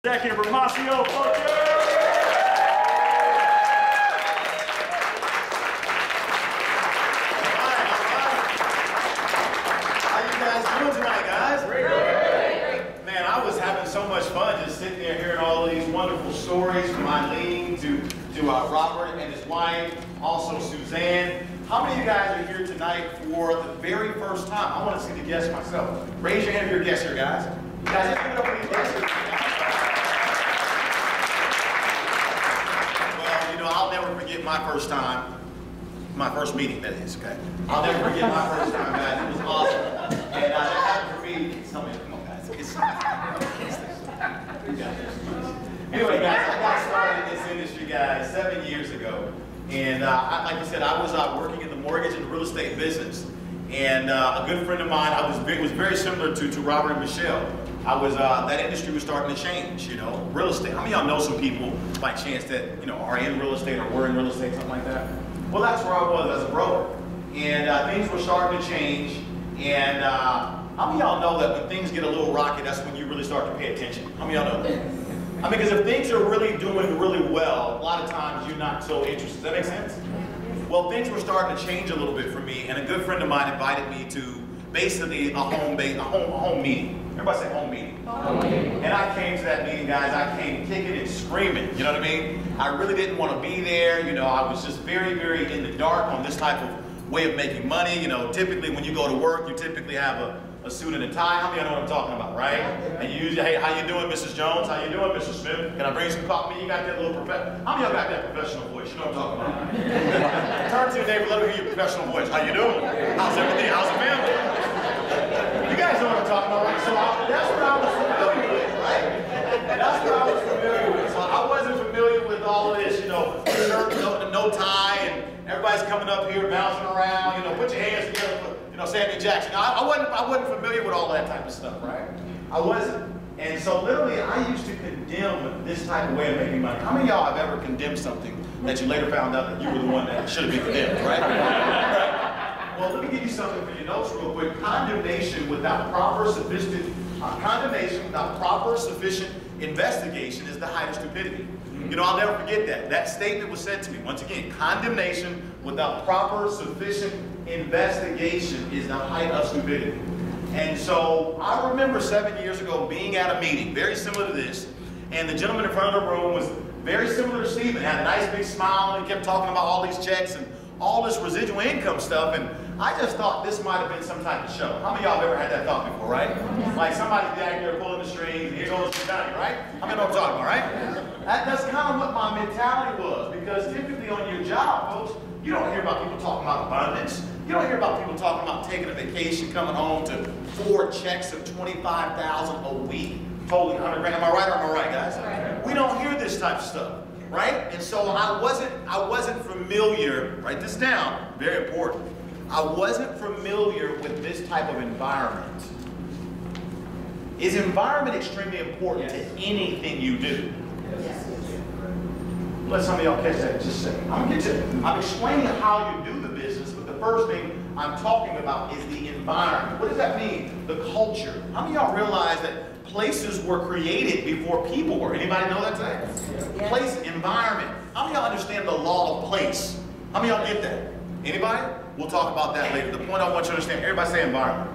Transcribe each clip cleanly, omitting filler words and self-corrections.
Executive Romacio, Fulcher. Man, I was having so much fun just sitting there hearing all of these wonderful stories from Eileen to Robert and his wife, also Suzanne. How many of you guys are here tonight for the very first time? I want to see the guests myself. Raise your hand if you're a guest here, guys. You guys, let's give it up for these guests here. Well, you know, I'll never forget my first time. My first meeting, that is, okay? I'll never forget my first time, guys. It was awesome. And that happened for me. Tell me, come on, guys. Anyway, guys, I got started in this industry, guys, 7 years ago. And like I said, I was working in the mortgage and real estate business. And a good friend of mine, it was very similar to Robert and Michelle. That industry was starting to change, you know, real estate. How many of y'all know some people by chance that, you know, are in real estate or were in real estate, something like that? Well, that's where I was as a broker. And things were starting to change. And how many of y'all know that when things get a little rocky, that's when you really start to pay attention? How many of y'all know that? I mean, because if things are really doing really well, a lot of times you're not so interested. Does that make sense? Well, things were starting to change a little bit for me, and a good friend of mine invited me to basically a home meeting. Everybody say home meeting. Home meeting. And I came to that meeting, guys. I came kicking and screaming. You know what I mean? I really didn't want to be there. You know, I was just very, very in the dark on this type of way of making money. You know, typically when you go to work, you typically have a suit and a tie. How many of you know what I'm talking about, right? And you usually, hey, how you doing, Mrs. Jones? How you doing, Mr. Smith? Can I bring you some coffee? You got that little professional. How many of y'all got that professional voice? You know what I'm talking about. Turn to your neighbor, let me hear your professional voice. How you doing? How's everything? How's the family? You guys know what I'm talking about, right? So that's what I was familiar with, right? That's what I was familiar with. So I wasn't familiar with all of this, you know, shirt, no tie, and everybody's coming up here bouncing around. You know, put your hands together for, you know, Samuel Jackson. I wasn't familiar with all that type of stuff, right? I wasn't. And so literally I used to condemn this type of way of making money. How many of y'all have ever condemned something that you later found out that you were the one that should have been condemned, right? Right? Well, let me give you something for your notes real quick. Condemnation without proper sufficient investigation is the height of stupidity. You know, I'll never forget that. That statement was said to me. Once again, condemnation without proper, sufficient investigation is the height of stupidity. And so I remember 7 years ago being at a meeting, very similar to this, and the gentleman in front of the room was very similar to Stephen, had a nice big smile, and he kept talking about all these checks and all this residual income stuff, and I just thought this might have been some type of show. How many of y'all have ever had that thought before, right? Like somebody's back there pulling the strings, and here's all this money, right? How many know what I'm talking about, right? That's kind of what my mentality was, because typically on your job, folks, you don't hear about people talking about abundance. You don't hear about people talking about taking a vacation, coming home to 4 checks of $25,000 a week, totaling 100 grand. Am I right or am I right, guys? Right. We don't hear this type of stuff, right? And so I wasn't familiar. Write this down. Very important. I wasn't familiar with this type of environment. Is environment extremely important to anything you do? Yes. Let some of y'all catch that in just a second. I'm explaining how you do the business, but the first thing I'm talking about is the environment. What does that mean? The culture. How many of y'all realize that places were created before people were? Anybody know that today? Yes. Place, environment. How many of y'all understand the law of place? How many of y'all get that? Anybody? We'll talk about that later. The point I want you to understand, everybody say environment.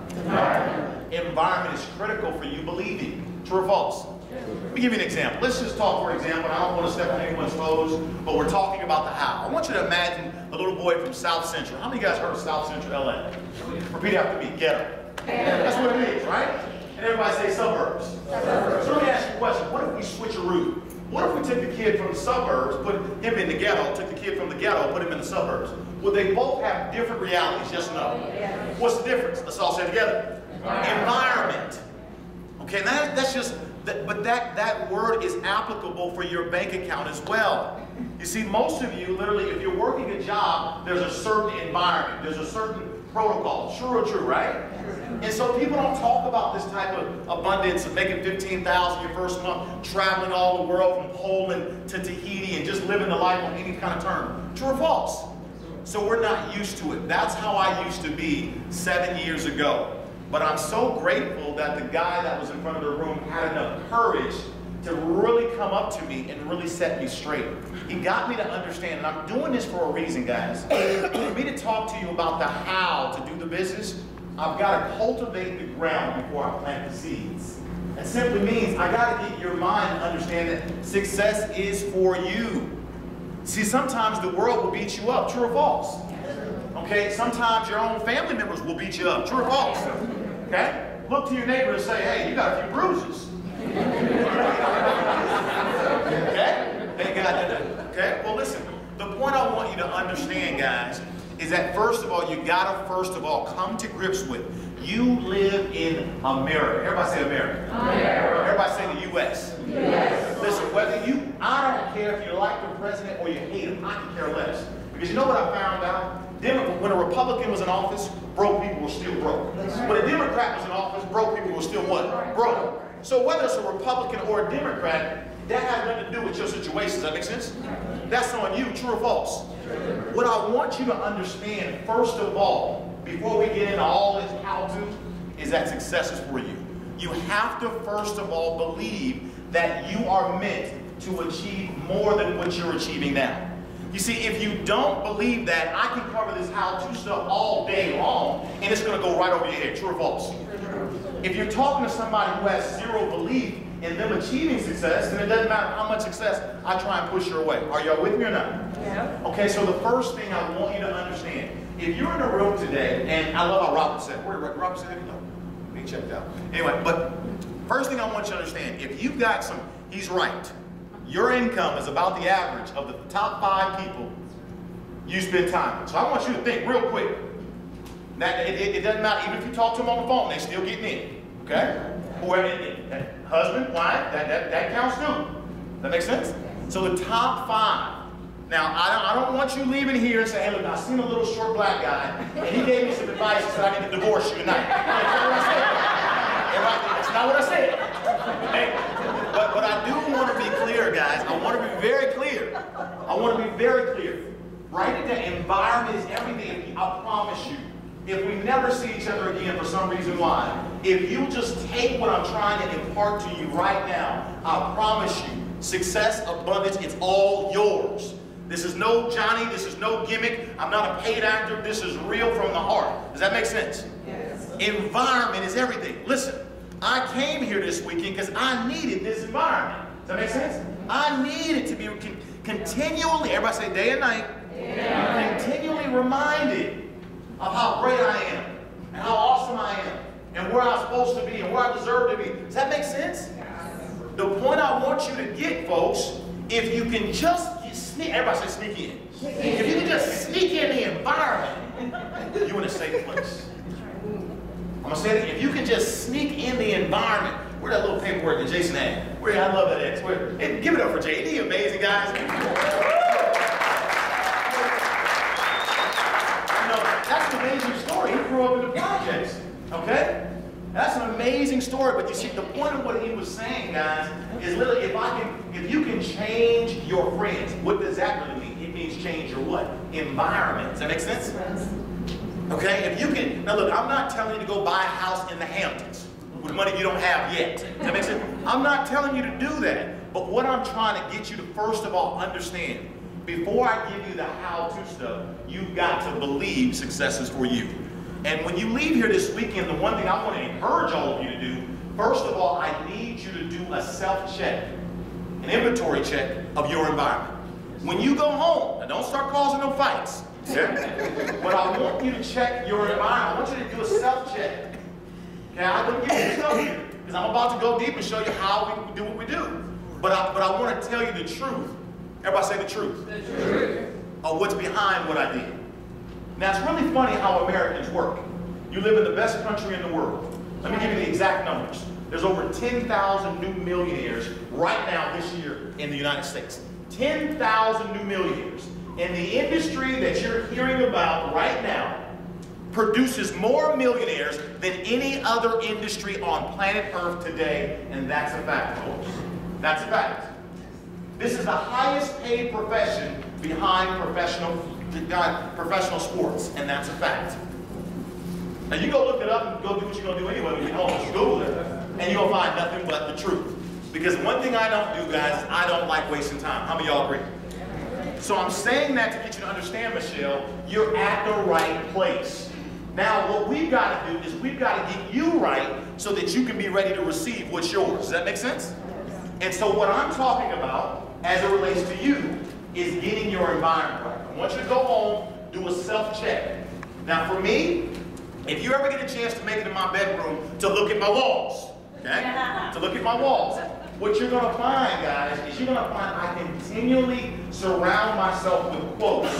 Environment is critical for you believing. True or false? Let me give you an example. Let's just talk, for example, I don't want to step on anyone's toes, but we're talking about the how. I want you to imagine a little boy from South Central. How many of you guys heard of South Central LA? Repeat after me, ghetto. That's what it is, right? And everybody say suburbs. Suburbs. So let me ask you a question. What if we switch a route? What if we took the kid from the suburbs, put him in the ghetto, took the kid from the ghetto, put him in the suburbs? Would they both have different realities, yes or no? Yeah. What's the difference? Let's all say it together. Environment. Okay, that's just, but that word is applicable for your bank account as well. You see, most of you, literally, if you're working a job, there's a certain environment, there's a certain protocol. True or true, right? And so people don't talk about this type of abundance of making $15,000 your first month, traveling all the world from Poland to Tahiti and just living the life on any kind of term. True or false? So we're not used to it. That's how I used to be 7 years ago. But I'm so grateful that the guy that was in front of the room had enough courage to really up to me and really set me straight. He got me to understand, and I'm doing this for a reason, guys. For me to talk to you about the how to do the business, I've got to cultivate the ground before I plant the seeds. That simply means I got to get your mind to understand that success is for you. See, sometimes the world will beat you up, true or false? Okay, sometimes your own family members will beat you up, true or false? Okay? Look to your neighbor and say, hey, you got a few bruises. Okay? Thank God. Okay? Well, listen, the point I want you to understand, guys, is that first of all, you gotta first of all come to grips with, you live in America. Everybody say America. America. Everybody say the U.S. Yes. Listen, whether you, I don't care if you like the president or you hate him, I can care less. Because you know what I found out? When a Republican was in office, broke people were still broke. When a Democrat was in office, broke people were still what? Broke. So whether it's a Republican or a Democrat, that has nothing to do with your situation. Does that make sense? That's on you, true or false? What I want you to understand, first of all, before we get into all this how-to, is that success is for you. You have to, first of all, believe that you are meant to achieve more than what you're achieving now. You see, if you don't believe that, I can cover this how-to stuff all day long, and it's going to go right over your head, true or false? If you're talking to somebody who has zero belief in them achieving success, then it doesn't matter how much success I try and push your way. Are y'all with me or not? Yeah. Okay, so the first thing I want you to understand, if you're in a room today, and I love how Robert said, where did Robert say? He checked out. Anyway, but first thing I want you to understand, if you've got some, he's right. Your income is about the average of the top 5 people you spend time with. So I want you to think real quick. That it doesn't matter, even if you talk to them on the phone, they still getting in. Okay? Whoever, husband, wife, that counts too. That makes sense? So the top 5. Now, I don't want you leaving here and saying, hey, look, I seen a little short black guy, and he gave me some advice and said I need to divorce you tonight. That's not what I said. That's not what I said. Okay? But I do want to be clear, guys. I want to be very clear. I want to be very clear. Write it down. Environment is everything. I promise you. If we never see each other again for some reason why, if you just take what I'm trying to impart to you right now, I promise you, success, abundance, it's all yours. This is no Johnny, this is no gimmick. I'm not a paid actor. This is real from the heart. Does that make sense? Yes. Environment is everything. Listen, I came here this weekend because I needed this environment. Does that make sense? I needed to be continually, everybody say day and night, continually reminded of how great I am, and how awesome I am, and where I'm supposed to be, and where I deserve to be. Does that make sense? The point I want you to get, folks, if you can just sneak, everybody say sneak in. If you can just sneak in the environment, you're in a safe place. I'm going to say it, if you can just sneak in the environment, where that little paperwork that Jason had, I love that X. Give it up for Jay. Isn't he amazing, guys? That's an amazing story. He grew up in the projects, okay? That's an amazing story, but you see, the point of what he was saying, guys, is literally, if you can change your friends, what does that really mean? It means change your what? Environment. Does that make sense? Okay, if you can, now look, I'm not telling you to go buy a house in the Hamptons with money you don't have yet. Does that make sense? I'm not telling you to do that, but what I'm trying to get you to, first of all, understand, before I give you the how-to stuff, you've got to believe success is for you. And when you leave here this weekend, the one thing I want to encourage all of you to do, first of all, I need you to do a self-check, an inventory check of your environment. When you go home, now don't start causing no fights, okay? But I want you to check your environment. I want you to do a self-check. Okay, I'm going to give you stuff here, because I'm about to go deep and show you how we do what we do. But I want to tell you the truth. Everybody say the truth. The truth. Of what's behind what I did. Now, it's really funny how Americans work. You live in the best country in the world. Let me give you the exact numbers. There's over 10,000 new millionaires right now this year in the United States. 10,000 new millionaires. And the industry that you're hearing about right now produces more millionaires than any other industry on planet Earth today, and that's a fact, folks. That's a fact. This is the highest paid profession behind professional sports, and that's a fact. Now you go look it up and go do what you're going to do anyway when you get home. Just Google it, and you're going to find nothing but the truth. Because one thing I don't do, guys, is I don't like wasting time. How many of y'all agree? So I'm saying that to get you to understand, Michelle, you're at the right place. Now, what we've got to do is we've got to get you right so that you can be ready to receive what's yours. Does that make sense? And so what I'm talking about, as it relates to you, is getting your environment right. I want you to go home, do a self-check. Now, for me, if you ever get a chance to make it in my bedroom to look at my walls, okay? To look at my walls, what you're going to find, guys, is you're going to find I continually surround myself with quotes,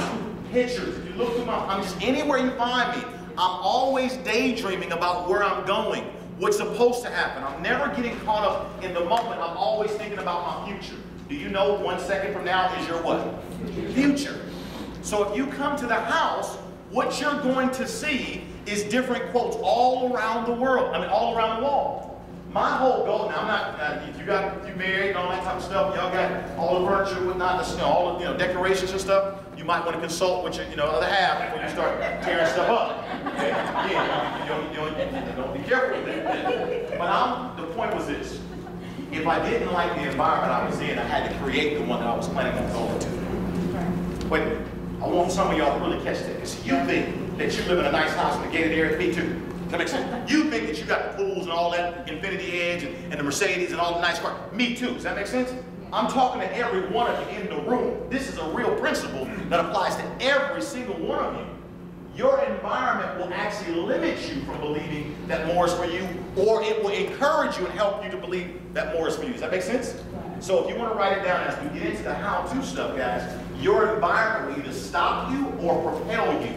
pictures. If you look through I'm just anywhere you find me, I'm always daydreaming about where I'm going, what's supposed to happen. I'm never getting caught up in the moment. I'm always thinking about my future. Do you know 1 second from now is your what? Future. So if you come to the house, what you're going to see is different quotes all around the world. I mean, all around the wall. My whole goal, now I'm not, if you married and all that type of stuff, y'all got all the furniture and whatnot, all the decorations and stuff, you might want to consult with your other half before you start tearing stuff up. Okay? Yeah, don't be careful with that. But the point was this. If I didn't like the environment I was in, I had to create the one that I was planning on going to. Wait a minute. I want some of y'all to really catch that. Because you think that you live in a nice house in a gated area, me too. Does that make sense? You think that you got the pools and all that, Infinity Edge and the Mercedes and all the nice cars. Me too. Does that make sense? I'm talking to every one of you in the room. This is a real principle that applies to every single one of you. Your environment will actually limit you from believing that more is for you, or it will encourage you and help you to believe that more is for you. Does that make sense? So if you want to write it down as we get into the how-to stuff, guys, your environment will either stop you or propel you.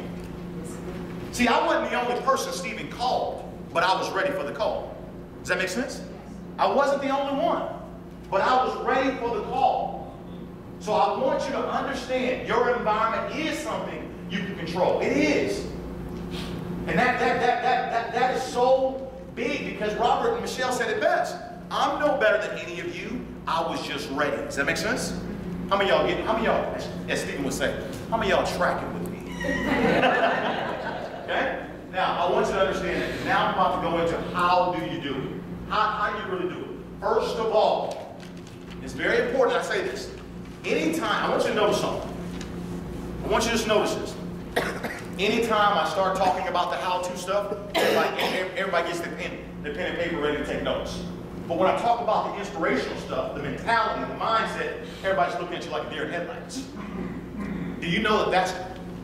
See, I wasn't the only person Stephen called, but I was ready for the call. Does that make sense? I wasn't the only one, but I was ready for the call. So I want you to understand your environment is something you can control. It is. And that is so big because Robert and Michelle said it best. I'm no better than any of you. I was just ready. Does that make sense? How many of y'all, as Stephen would say, how many of y'all tracking with me? Okay? Now, I want you to understand that. Now I'm about to go into how do you do it. How do you really do it? First of all, it's very important I say this. Anytime, I want you to notice something. I want you to just notice this. Anytime I start talking about the how-to stuff, everybody gets the pen and paper ready to take notes. But when I talk about the inspirational stuff, the mentality, the mindset, everybody's looking at you like a deer in headlights. Do you know that that's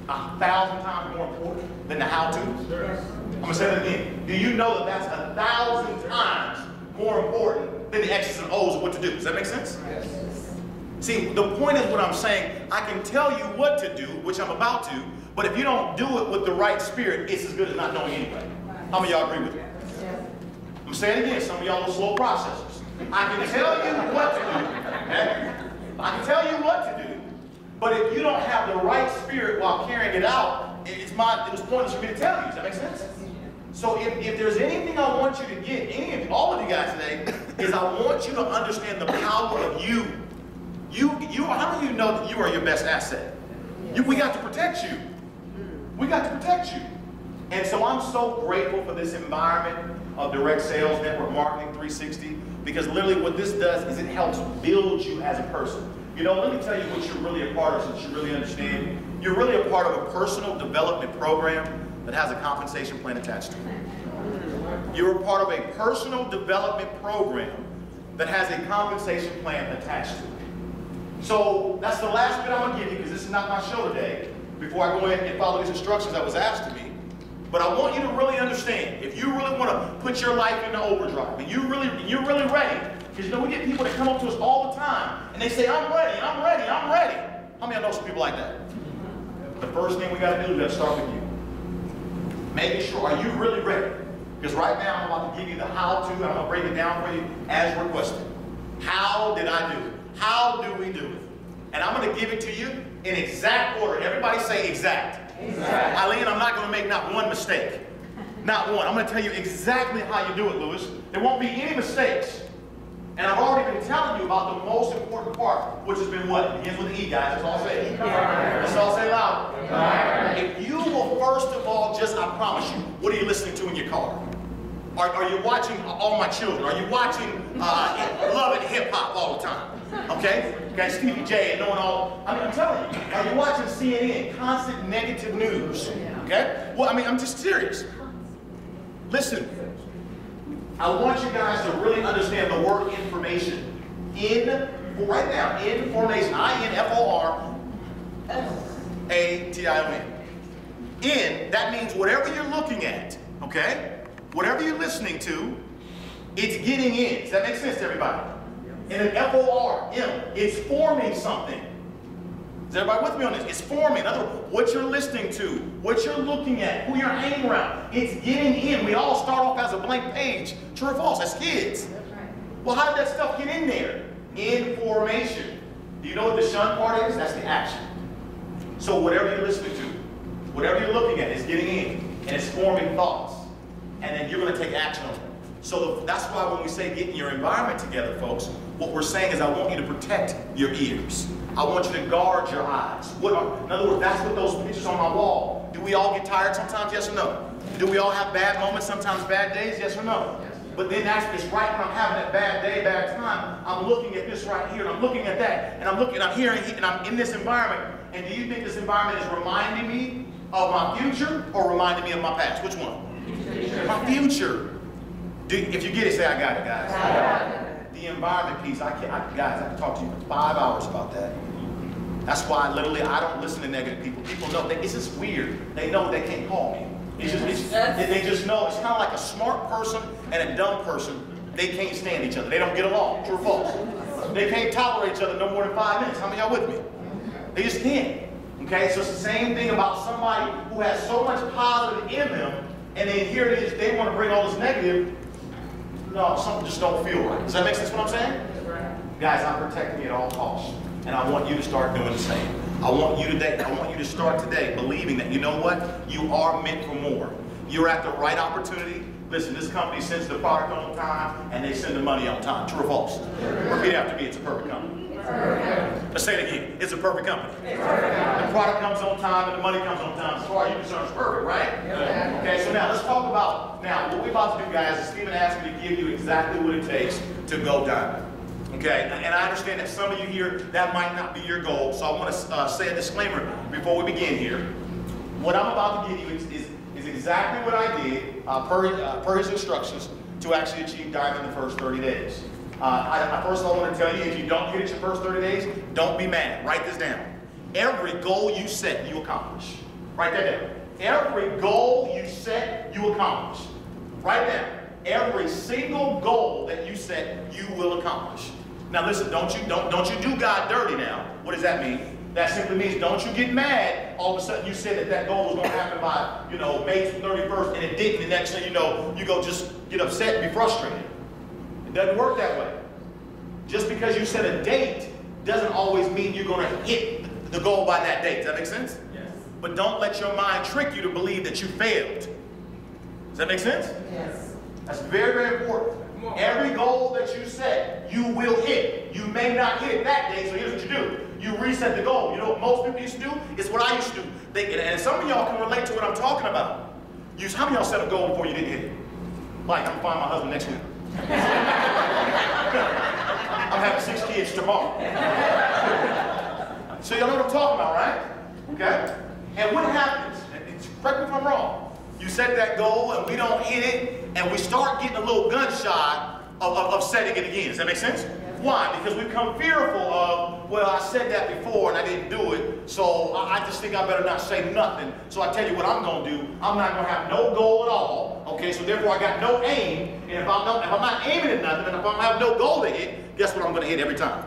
1,000 times more important than the how-to? I'm going to say that again. Do you know that that's 1,000 times more important than the X's and O's of what to do? Does that make sense? Yes. See, the point is what I'm saying. I can tell you what to do, which I'm about to, but if you don't do it with the right spirit, it's as good as not knowing anyway. How many of y'all agree with me? I'm saying it again, some of y'all are slow processors. I can tell you what to do. Okay? I can tell you what to do. But if you don't have the right spirit while carrying it out, it was pointless for me to tell you. Does that make sense? So if there's anything I want you to get, all of you guys today, is I want you to understand the power of you. How many of you know that you are your best asset? We got to protect you. We got to protect you. And so I'm so grateful for this environment of Direct Sales Network Marketing 360, because literally what this does is it helps build you as a person. Let me tell you what you're really a part of, since you really understand. You're really a part of a personal development program that has a compensation plan attached to it. You're a part of a personal development program that has a compensation plan attached to it. So that's the last bit I'm going to give you, because this is not my show today, before I go ahead and follow these instructions that was asked of me. But I want you to really understand, if you really want to put your life into overdrive, and you're really ready, because we get people that come up to us all the time, and they say, I'm ready, I'm ready, I'm ready. How many of y'all know some people like that? The first thing we got to do is we got to start with you. Making sure, are you really ready? Because right now I'm about to give you the how-to, and I'm going to break it down for you as requested. How did I do it? How do we do it? And I'm going to give it to you in exact order. Everybody say exact. Exact. Eileen, I'm not going to make not one mistake. Not one. I'm going to tell you exactly how you do it, Lewis. There won't be any mistakes. And I've already been telling you about the most important part, which has been what? It begins with the E, guys. Let's all say it. Let's all say it loud. If you will first of all I promise you, what are you listening to in your car? Are you watching All My Children? Are you watching Love and Hip Hop all the time? Okay? Okay, Stevie J and knowing all. I mean, I'm telling you. Are you watching CNN? Constant negative news. Okay? Well, I mean, I'm just serious. Listen. I want you guys to really understand the word information. Right now, information. I-N-F-O-R-M-A-T-I-O-N. That means whatever you're looking at, okay? Whatever you're listening to, it's getting in. Does that make sense to everybody? And an F-O-R-M, it's forming something. Is everybody with me on this? It's forming. In other words, what you're listening to, what you're looking at, who you're hanging around, it's getting in. We all start off as a blank page. True or false? As kids. Well, how did that stuff get in there? Information. Do you know what the shun part is? That's the action. So whatever you're listening to, whatever you're looking at, is getting in. And it's forming thoughts. And then you're going to take action on it. So that's why when we say getting your environment together, folks, what we're saying is I want you to protect your ears. I want you to guard your eyes. In other words, that's what those pictures on my wall. Do we all get tired sometimes? Yes or no? Do we all have bad moments, sometimes bad days? Yes or no? Yes. But then it's right when I'm having that bad day, bad time, I'm looking at this right here, and I'm looking at that, and I'm hearing, and I'm in this environment. And do you think this environment is reminding me of my future or reminding me of my past? Which one? My future. If you get it, say, I got it, guys. The environment piece, guys, I can talk to you for 5 hours about that. That's why literally I don't listen to negative people. People know that it's just weird. They know they can't call me. They just know. It's kind of like a smart person and a dumb person. They can't stand each other. They don't get along. True or false? They can't tolerate each other no more than 5 minutes. How many of y'all with me? They just can't. Okay, so it's the same thing about somebody who has so much positive in them, and then here it is, they want to bring all this negative. No, something just don't feel right. Does that make sense what I'm saying? Guys, I'm protecting you at all costs. And I want you to start doing the same. I want you to start today believing that, you know what? You are meant for more. You're at the right opportunity. Listen, this company sends the product on time and they send the money on time. True or false? Repeat after me, it's a perfect company. Let's say it again. It's a perfect company. The product comes on time and the money comes on time. As far as you're concerned, it's perfect, right? Okay, so now let's talk about, what we're about to do, guys, is Stephen asked me to give you exactly what it takes to go diamond. Okay, and I understand that some of you here, that might not be your goal, so I want to say a disclaimer before we begin here. What I'm about to give you is exactly what I did per his instructions to actually achieve diamond in the first 30 days. First of all, I want to tell you, if you don't get it your first 30 days, don't be mad. Write this down. Every goal you set, you accomplish. Write that down. Every goal you set, you accomplish. Write that down. Every single goal that you set, you will accomplish. Now listen, don't you do God dirty now. What does that mean? That simply means don't you get mad all of a sudden you said that goal was going to happen by, May 31st and it didn't, and next thing you know, you go just get upset and be frustrated. It doesn't work that way. Just because you set a date doesn't always mean you're going to hit the goal by that date. Does that make sense? Yes. But don't let your mind trick you to believe that you failed. Does that make sense? Yes. That's very, very important. Every goal that you set, you will hit. You may not hit it that day, so here's what you do. You reset the goal. You know what most people used to do? It's what I used to do. And some of y'all can relate to what I'm talking about. How many of y'all set a goal before you didn't hit it? Like, I'm going to find my husband next week. I'm having 6 kids tomorrow. So y'all know what I'm talking about, right? Okay? And what happens, correct me if I'm wrong, you set that goal and we don't hit it, and we start getting a little gun shy of setting it again. Does that make sense? Why? Because we become fearful of, well, I said that before and I didn't do it, so I just think I better not say nothing. So I tell you what I'm going to do. I'm not going to have no goal at all. Okay, so therefore I got no aim. And if I'm not aiming at nothing, and if I have no goal to hit, guess what I'm going to hit every time?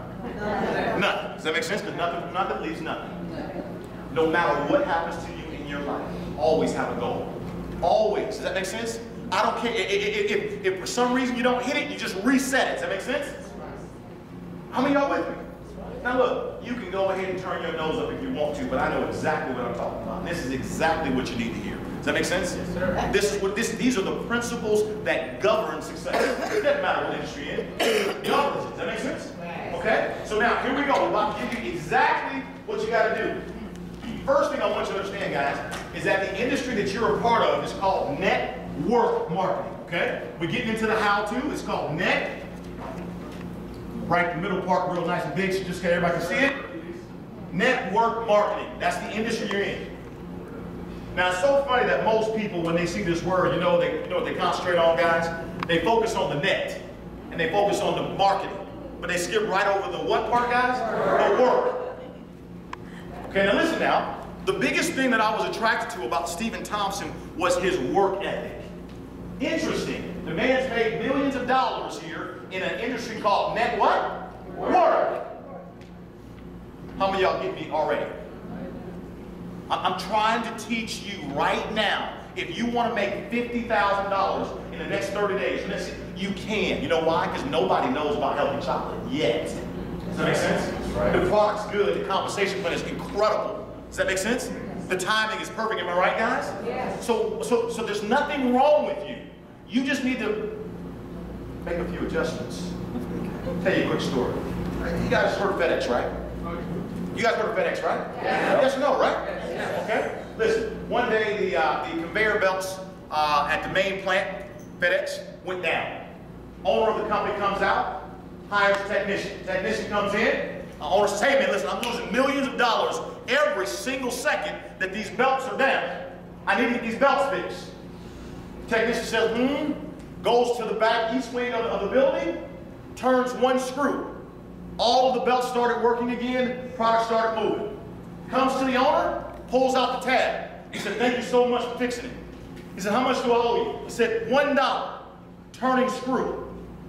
Nothing. Does that make sense? Because nothing from nothing leaves nothing. No matter what happens to you in your life, always have a goal. Always. Does that make sense? I don't care. If for some reason you don't hit it, you just reset it. Does that make sense? How many of y'all with me? Now look, you can go ahead and turn your nose up if you want to, but I know exactly what I'm talking about. And this is exactly what you need to hear. Does that make sense? Yes, sir. These are the principles that govern success. It doesn't matter what industry you're in. It governs it. Does that make sense? Okay? So now, here we go. We're about to give you exactly what you got to do. First thing I want you to understand, guys, is that the industry that you're a part of is called network marketing. Okay? We're getting into the how-to. It's called net. Right, the middle part real nice and big so just so everybody can see it. Network marketing. That's the industry you're in. Now, it's so funny that most people, when they see this word, you know what they concentrate on, guys? They focus on the net, and they focus on the marketing. But they skip right over the what part, guys? The work. Okay, now listen now. The biggest thing that I was attracted to about Stephen Thompson was his work ethic. Interesting. The man's made millions of dollars here in an industry called net what? Work. How many of y'all get me already? I'm trying to teach you right now, if you want to make $50,000 in the next 30 days, you can. You know why? Because nobody knows about healthy chocolate yet. Does that make sense? Right. The product's good. The compensation plan is incredible. Does that make sense? The timing is perfect. Am I right, guys? Yes. So there's nothing wrong with you. You just need to make a few adjustments. I'll tell you a quick story. You guys heard of FedEx, right? You guys heard of FedEx, right? Yeah. Yes or no, right? Yes. Okay. Listen, one day the conveyor belts at the main plant, FedEx, went down. Owner of the company comes out, hires a technician. Technician comes in. Owner says, hey man, listen, I'm losing millions of dollars every single second that these belts are down. I need to get these belts fixed. Technician says, goes to the back east wing of the building, turns one screw. All of the belts started working again, product started moving. Comes to the owner, pulls out the tab. He said, thank you so much for fixing it. He said, how much do I owe you? He said, $1. Turning screw,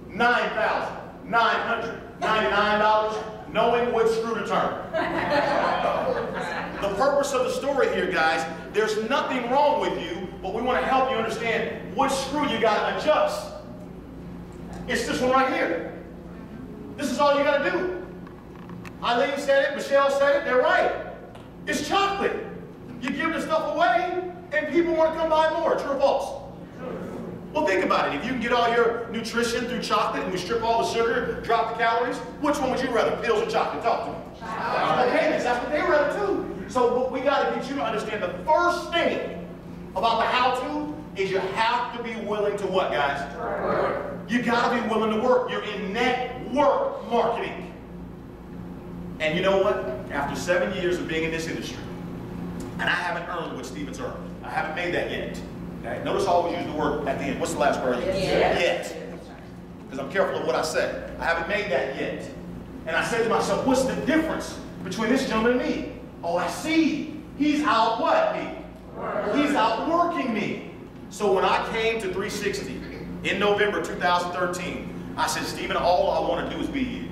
$9,999, knowing which screw to turn. The purpose of the story here, guys, there's nothing wrong with you, but we want to help you understand which screw you got to adjust. It's this one right here. This is all you got to do. Eileen said it, Michelle said it, they're right. It's chocolate. You give this stuff away, and people want to come buy more. True or false? Well, think about it. If you can get all your nutrition through chocolate and we strip all the sugar, drop the calories, which one would you rather, pills or chocolate? Talk to me. Okay, that's what they rather too. So what we got to get you to understand, the first thing about the how-to is you have to be willing to what, guys? Work. You got to be willing to work. You're in network marketing. And you know what? After 7 years of being in this industry, and I haven't earned what Stephen's earned. I haven't made that yet. Okay? Notice I always use the word at the end. What's the last word? Yet. Because I'm careful of what I say. I haven't made that yet. And I said to myself, what's the difference between this gentleman and me? Oh, I see. He's out what me? He's out working me. So when I came to 360 in November 2013, I said, Stephen, all I want to do is be you.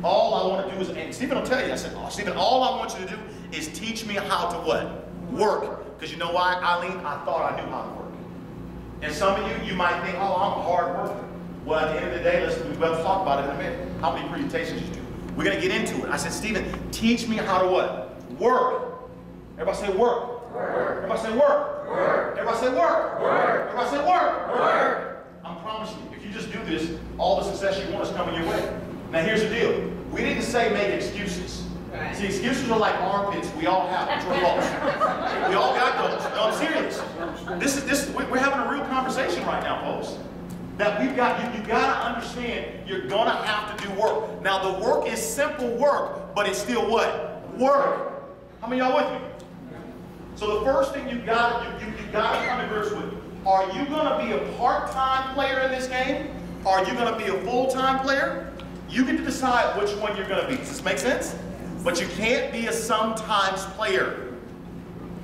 All I want to do is, and Stephen will tell you, I said, oh, Stephen, all I want you to do is teach me how to what? Work. Because you know why, Eileen? I thought I knew how to work. And some of you might think, oh, I'm a hard worker. Well, at the end of the day, we'll talk about it in a minute. How many presentations you do? We're going to get into it. I said, Stephen, teach me how to what? Work. Everybody say work. Work. Everybody say work. Work. Everybody say work. Work. Everybody say work. Work. I'm promising you, if you just do this, all the success you want is coming your way. Now here's the deal. We didn't say make excuses. Right. See, excuses are like armpits. We all have them. True or false? We all got those. No, I'm serious. We're having a real conversation right now, folks. That you got to understand you're going to have to do work. Now the work is simple work, but it's still what? Work. How many of y'all with me? So the first thing you got to come to grips with, are you going to be a part-time player in this game? Are you going to be a full-time player? You get to decide which one you're going to be. Does this make sense? But you can't be a sometimes player.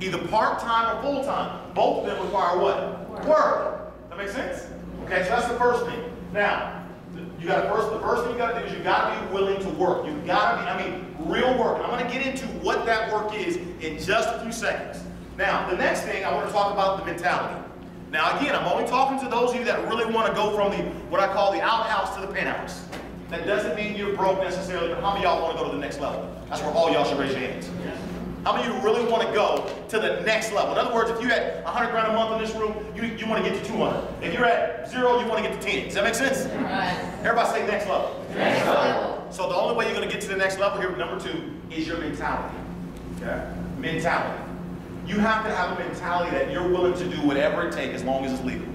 Either part-time or full-time. Both of them require what? Work. That makes sense? Okay, so that's the first thing. Now, the first thing you got to do is you got to be willing to work. You got to be, real work. I'm going to get into what that work is in just a few seconds. Now, the next thing I want to talk about the mentality. Now, again, I'm only talking to those of you that really want to go from what I call the outhouse to the penthouse. That doesn't mean you're broke necessarily, but how many of y'all want to go to the next level? That's where all y'all should raise your hands. How many of you really want to go to the next level? In other words, if you had 100 grand a month in this room, you want to get to 200. If you're at 0, you want to get to 10. Does that make sense? Right. Everybody say next level. Next level. So the only way you're going to get to the next level here, number 2, is your mentality. Okay? Mentality. You have to have a mentality that you're willing to do whatever it takes as long as it's legal.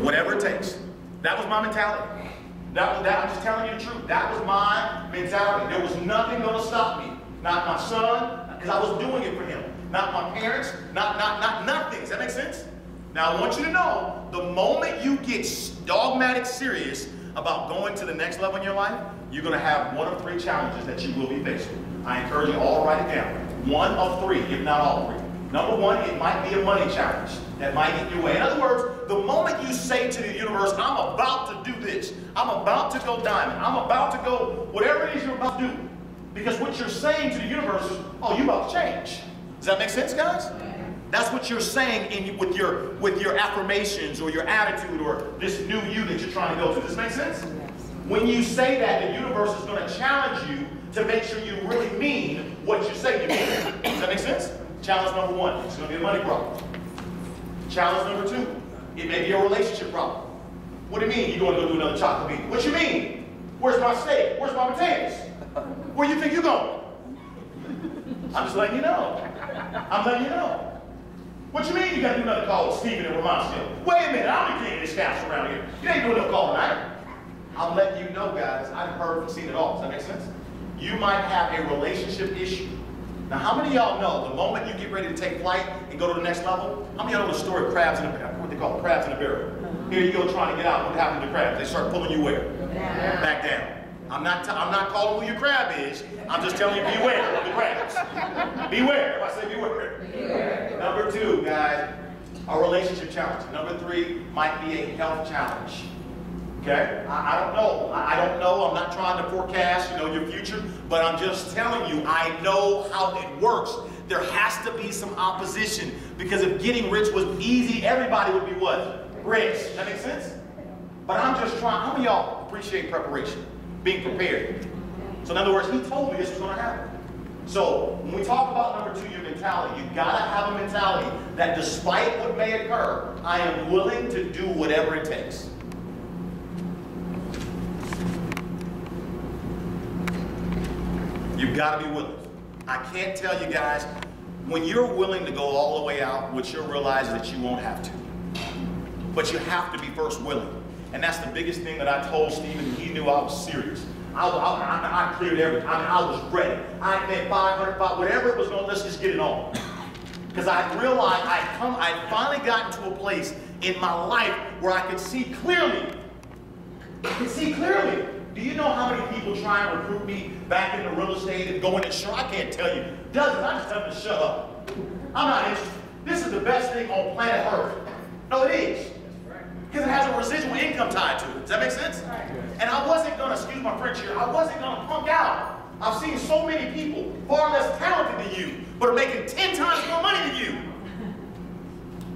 Whatever it takes. That was my mentality. I'm just telling you the truth. That was my mentality. There was nothing going to stop me. Not my son, because I was doing it for him. Not my parents, not nothing. Does that make sense? Now I want you to know, the moment you get dogmatic serious about going to the next level in your life, you're going to have one of 3 challenges that you will be facing. I encourage you all to write it down. One of 3, if not all 3. Number 1, it might be a money challenge that might get in your way. In other words, the moment you say to the universe, I'm about to do this, I'm about to go diamond, I'm about to go whatever it is you're about to do, because what you're saying to the universe is, oh, you're about to change. Does that make sense, guys? That's what you're saying with your affirmations or your attitude or this new you that you're trying to go to. Does this make sense? When you say that, the universe is going to challenge you to make sure you really mean what you say you mean. Does that make sense? Challenge number 1, it's going to be a money problem. Challenge number 2, it may be a relationship problem. What do you mean you're going to go do another chocolate bean? What you mean? Where's my steak? Where's my potatoes? Where you think you're going? I'm just letting you know. I'm letting you know. What you mean you got to do another call with Stephen and Romacio? Wait a minute, I'm the king of this castle around here. You ain't doing no call tonight. I'm letting you know, guys, I've heard and seen it all. Does that make sense? You might have a relationship issue. Now, how many of y'all know the moment you get ready to take flight and go to the next level, how many of y'all know the story of crabs in the, what they call crabs in the barrel? Here you go trying to get out. What happened to the crabs? They start pulling you where? Back down. I'm not calling who your crab is. I'm just telling you, beware of the crabs. Beware. If I say beware. Number 2, guys, a relationship challenge. Number 3 might be a health challenge. Okay? I don't know. I don't know. I'm not trying to forecast, your future, but I'm just telling you, I know how it works. There has to be some opposition, because if getting rich was easy, everybody would be what? Rich. Does that make sense? But I'm just trying. How many of y'all appreciate preparation? Being prepared. So in other words, he told me this was going to happen. So when we talk about number 2, your mentality, you've got to have a mentality that despite what may occur, I am willing to do whatever it takes. You've got to be willing. I can't tell you guys, when you're willing to go all the way out, what you'll realize is that you won't have to. But you have to be first willing. And that's the biggest thing that I told Stephen. He knew I was serious. I cleared everything. I was ready. I had 500, whatever it was going, let's just get it on. Because I realized I finally gotten to a place in my life where I could see clearly. I could see clearly. Do you know how many people try and recruit me back into real estate and go in and I can't tell you. Dozens. I just tell them to shut up. I'm not interested. This is the best thing on planet Earth. No, it is. Because it has a residual income tied to it. Does that make sense? And I wasn't going to, excuse my French here, I wasn't going to punk out. I've seen so many people far less talented than you, but are making 10 times more money than you.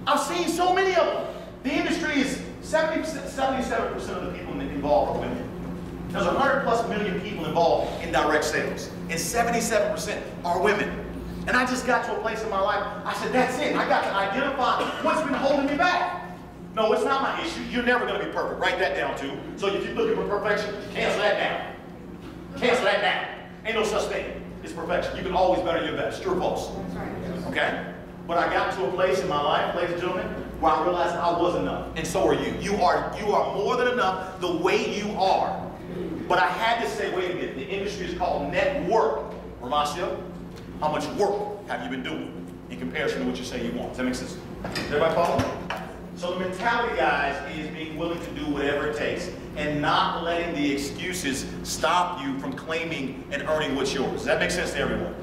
I've seen so many of them. The industry is 77% of the people involved are women. There's 100+ million people involved in direct sales, and 77% are women. And I just got to a place in my life, I said, that's it. I got to identify what's been holding me back. No, it's not my issue. You're never going to be perfect. Write that down, too. So if you're looking for perfection, cancel that down. Cancel that down. Ain't no such thing as perfection. You can always better your best. True or false? Okay? But I got to a place in my life, ladies and gentlemen, where I realized I was enough. And so are you. You are more than enough the way you are. But I had to say, wait a minute. The industry is called network. Romacio, how much work have you been doing in comparison to what you say you want? Does that make sense? Does everybody follow? So the mentality, guys, is being willing to do whatever it takes and not letting the excuses stop you from claiming and earning what's yours. Does that make sense to everyone?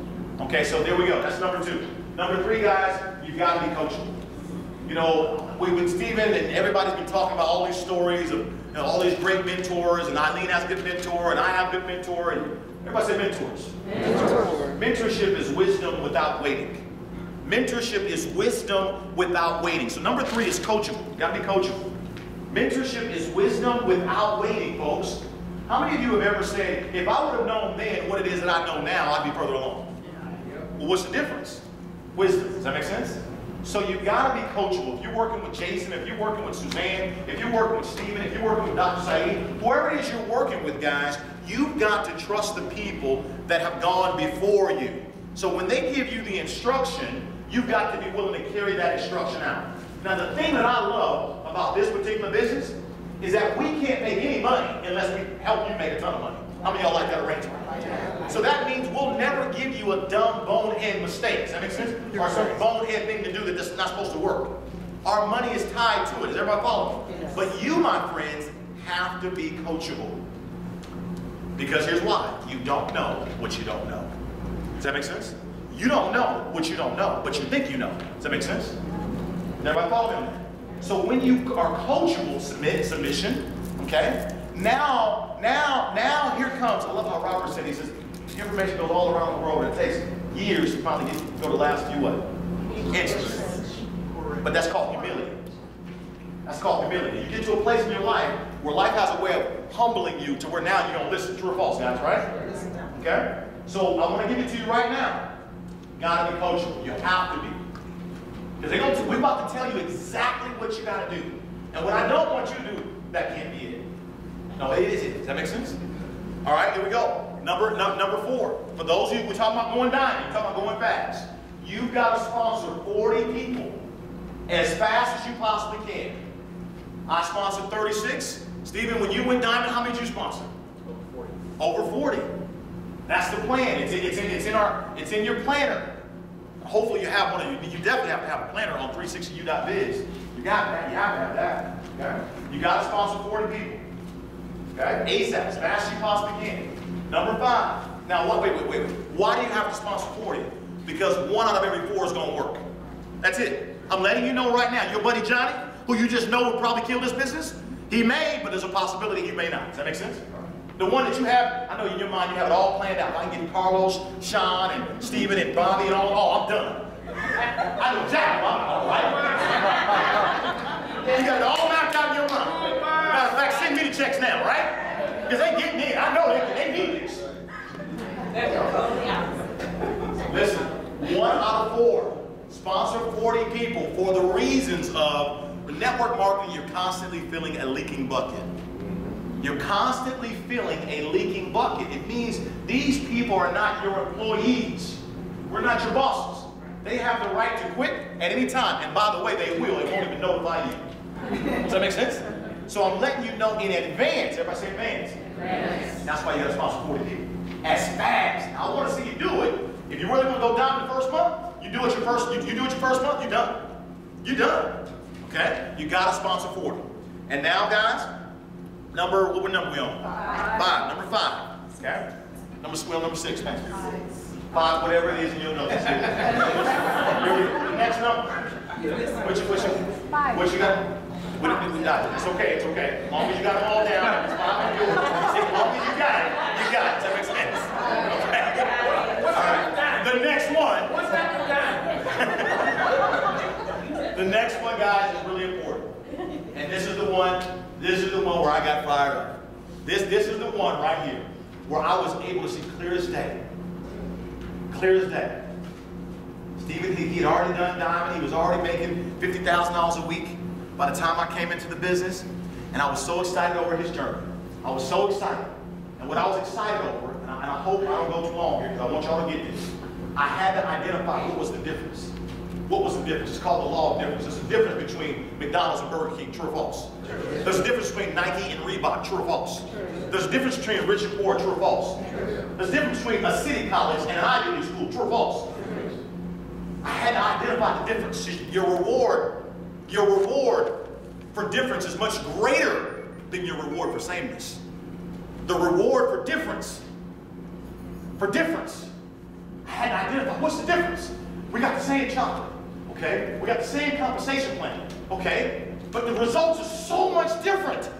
Okay, so there we go. That's number 2. Number 3, guys, you've got to be coachable. With Stephen and everybody's been talking about all these stories of all these great mentors, and Eileen has a good mentor, and I have a good mentor, and everybody say mentors. Mentorship is wisdom without waiting. Mentorship is wisdom without waiting. So number 3 is coachable. You gotta be coachable. Mentorship is wisdom without waiting, folks. How many of you have ever said, if I would have known then what it is that I know now, I'd be further along? Well, what's the difference? Wisdom. Does that make sense? So you've got to be coachable. If you're working with Jason, if you're working with Suzanne, if you're working with Stephen, if you're working with Dr. Saeed, whoever it is you're working with, guys, you've got to trust the people that have gone before you. So when they give you the instruction, you've got to be willing to carry that instruction out. Now, the thing that I love about this particular business is that we can't make any money unless we help you make a ton of money. How many of y'all like that arrangement? So that means we'll never give you a dumb bonehead mistake. Does that make sense? Or some bonehead thing to do that's not supposed to work. Our money is tied to it. Is everybody following me? Yes. But you, my friends, have to be coachable. Because here's why. You don't know what you don't know. Does that make sense? You don't know what you don't know, but you think you know. Does that make sense? Is everybody following me? So when you are coachable, submission, okay? Now here comes, I love how Robert said, he says, information goes all around the world and it takes years to finally go to the last few what? Inches. But that's called humility. That's called humility. You get to a place in your life where life has a way of humbling you to where now you don't listen. True or false, guys, right? Okay? So I want to give it to you right now. You gotta be coachable. You have to be. Because we're about to tell you exactly what you gotta do. And what I don't want you to do, that can't be it. No, it is it. Does that make sense? All right, here we go. Number 4. For those of you, we're talking about going diamond, we're talking about going fast. You've got to sponsor 40 people as fast as you possibly can. I sponsored 36. Stephen, when you went diamond, how many did you sponsor? Over 40. That's the plan. It's in your planner. Hopefully you have one. You definitely have to have a planner on 360u.biz. You got that. You have to have that. Okay? You got to sponsor 40 people. Okay? ASAP, as fast as you possibly can. Number 5. Now, wait. Why do you have to sponsor 40? Because 1 out of every 4 is going to work. That's it. I'm letting you know right now. Your buddy Johnny, who you just know would probably kill this business, he may, but there's a possibility he may not. Does that make sense? The one that you have, I know in your mind you have it all planned out. I can get Carlos, Sean, and Stephen, and Bobby, and all. Oh, I'm done. I know exactly what I'm all right. You got it all mapped out in your mind. Matter of fact, send me the checks now, right? Because they getting in. I know they need this. Listen, 1 out of 4. Sponsor 40 people for the reasons of network marketing. You're constantly filling a leaking bucket. You're constantly filling a leaking bucket. It means these people are not your employees. We're not your bosses. They have the right to quit at any time. And by the way, they will. It won't even notify you. Does that make sense? So I'm letting you know in advance. Everybody say advance. Yes. That's why you got to sponsor 40 people. As fast. Now, I want to see you do it. If you really want to go down the first month, you do it your first month, you're done. You're done. Okay? You got to sponsor 40. And now, guys, what number we on? 5. Number 5. Okay? Number 6, man. 5, whatever it is in your notes. Next number. What you got? It's okay, it's okay. As long as you got them all down, it's 5 on yours. As long as you got it, you got it. Does that make sense? Okay. All right. The next one. What's happening now? The next one, guys, is really important. And this is the one where I got fired up. This is the one right here where I was able to see clear as day. Clear as day. Stephen, he had already done diamond. He was already making $50,000 a week by the time I came into the business. And I was so excited over his journey. I was so excited. And what I was excited over, and I hope I don't go too long here because I want y'all to get this, I had to identify what was the difference. What was the difference? It's called the law of difference. There's a difference between McDonald's and Burger King, true or false? There's a difference between Nike and Reebok, true or false? There's a difference between rich and poor, true or false? There's a difference between a city college and an Ivy League school, true or false? I had to identify the difference. Your reward for difference is much greater than your reward for sameness. The reward for difference, I had to identify what's the difference. We got the same chocolate, okay? We got the same compensation plan, okay? But the results are so much different.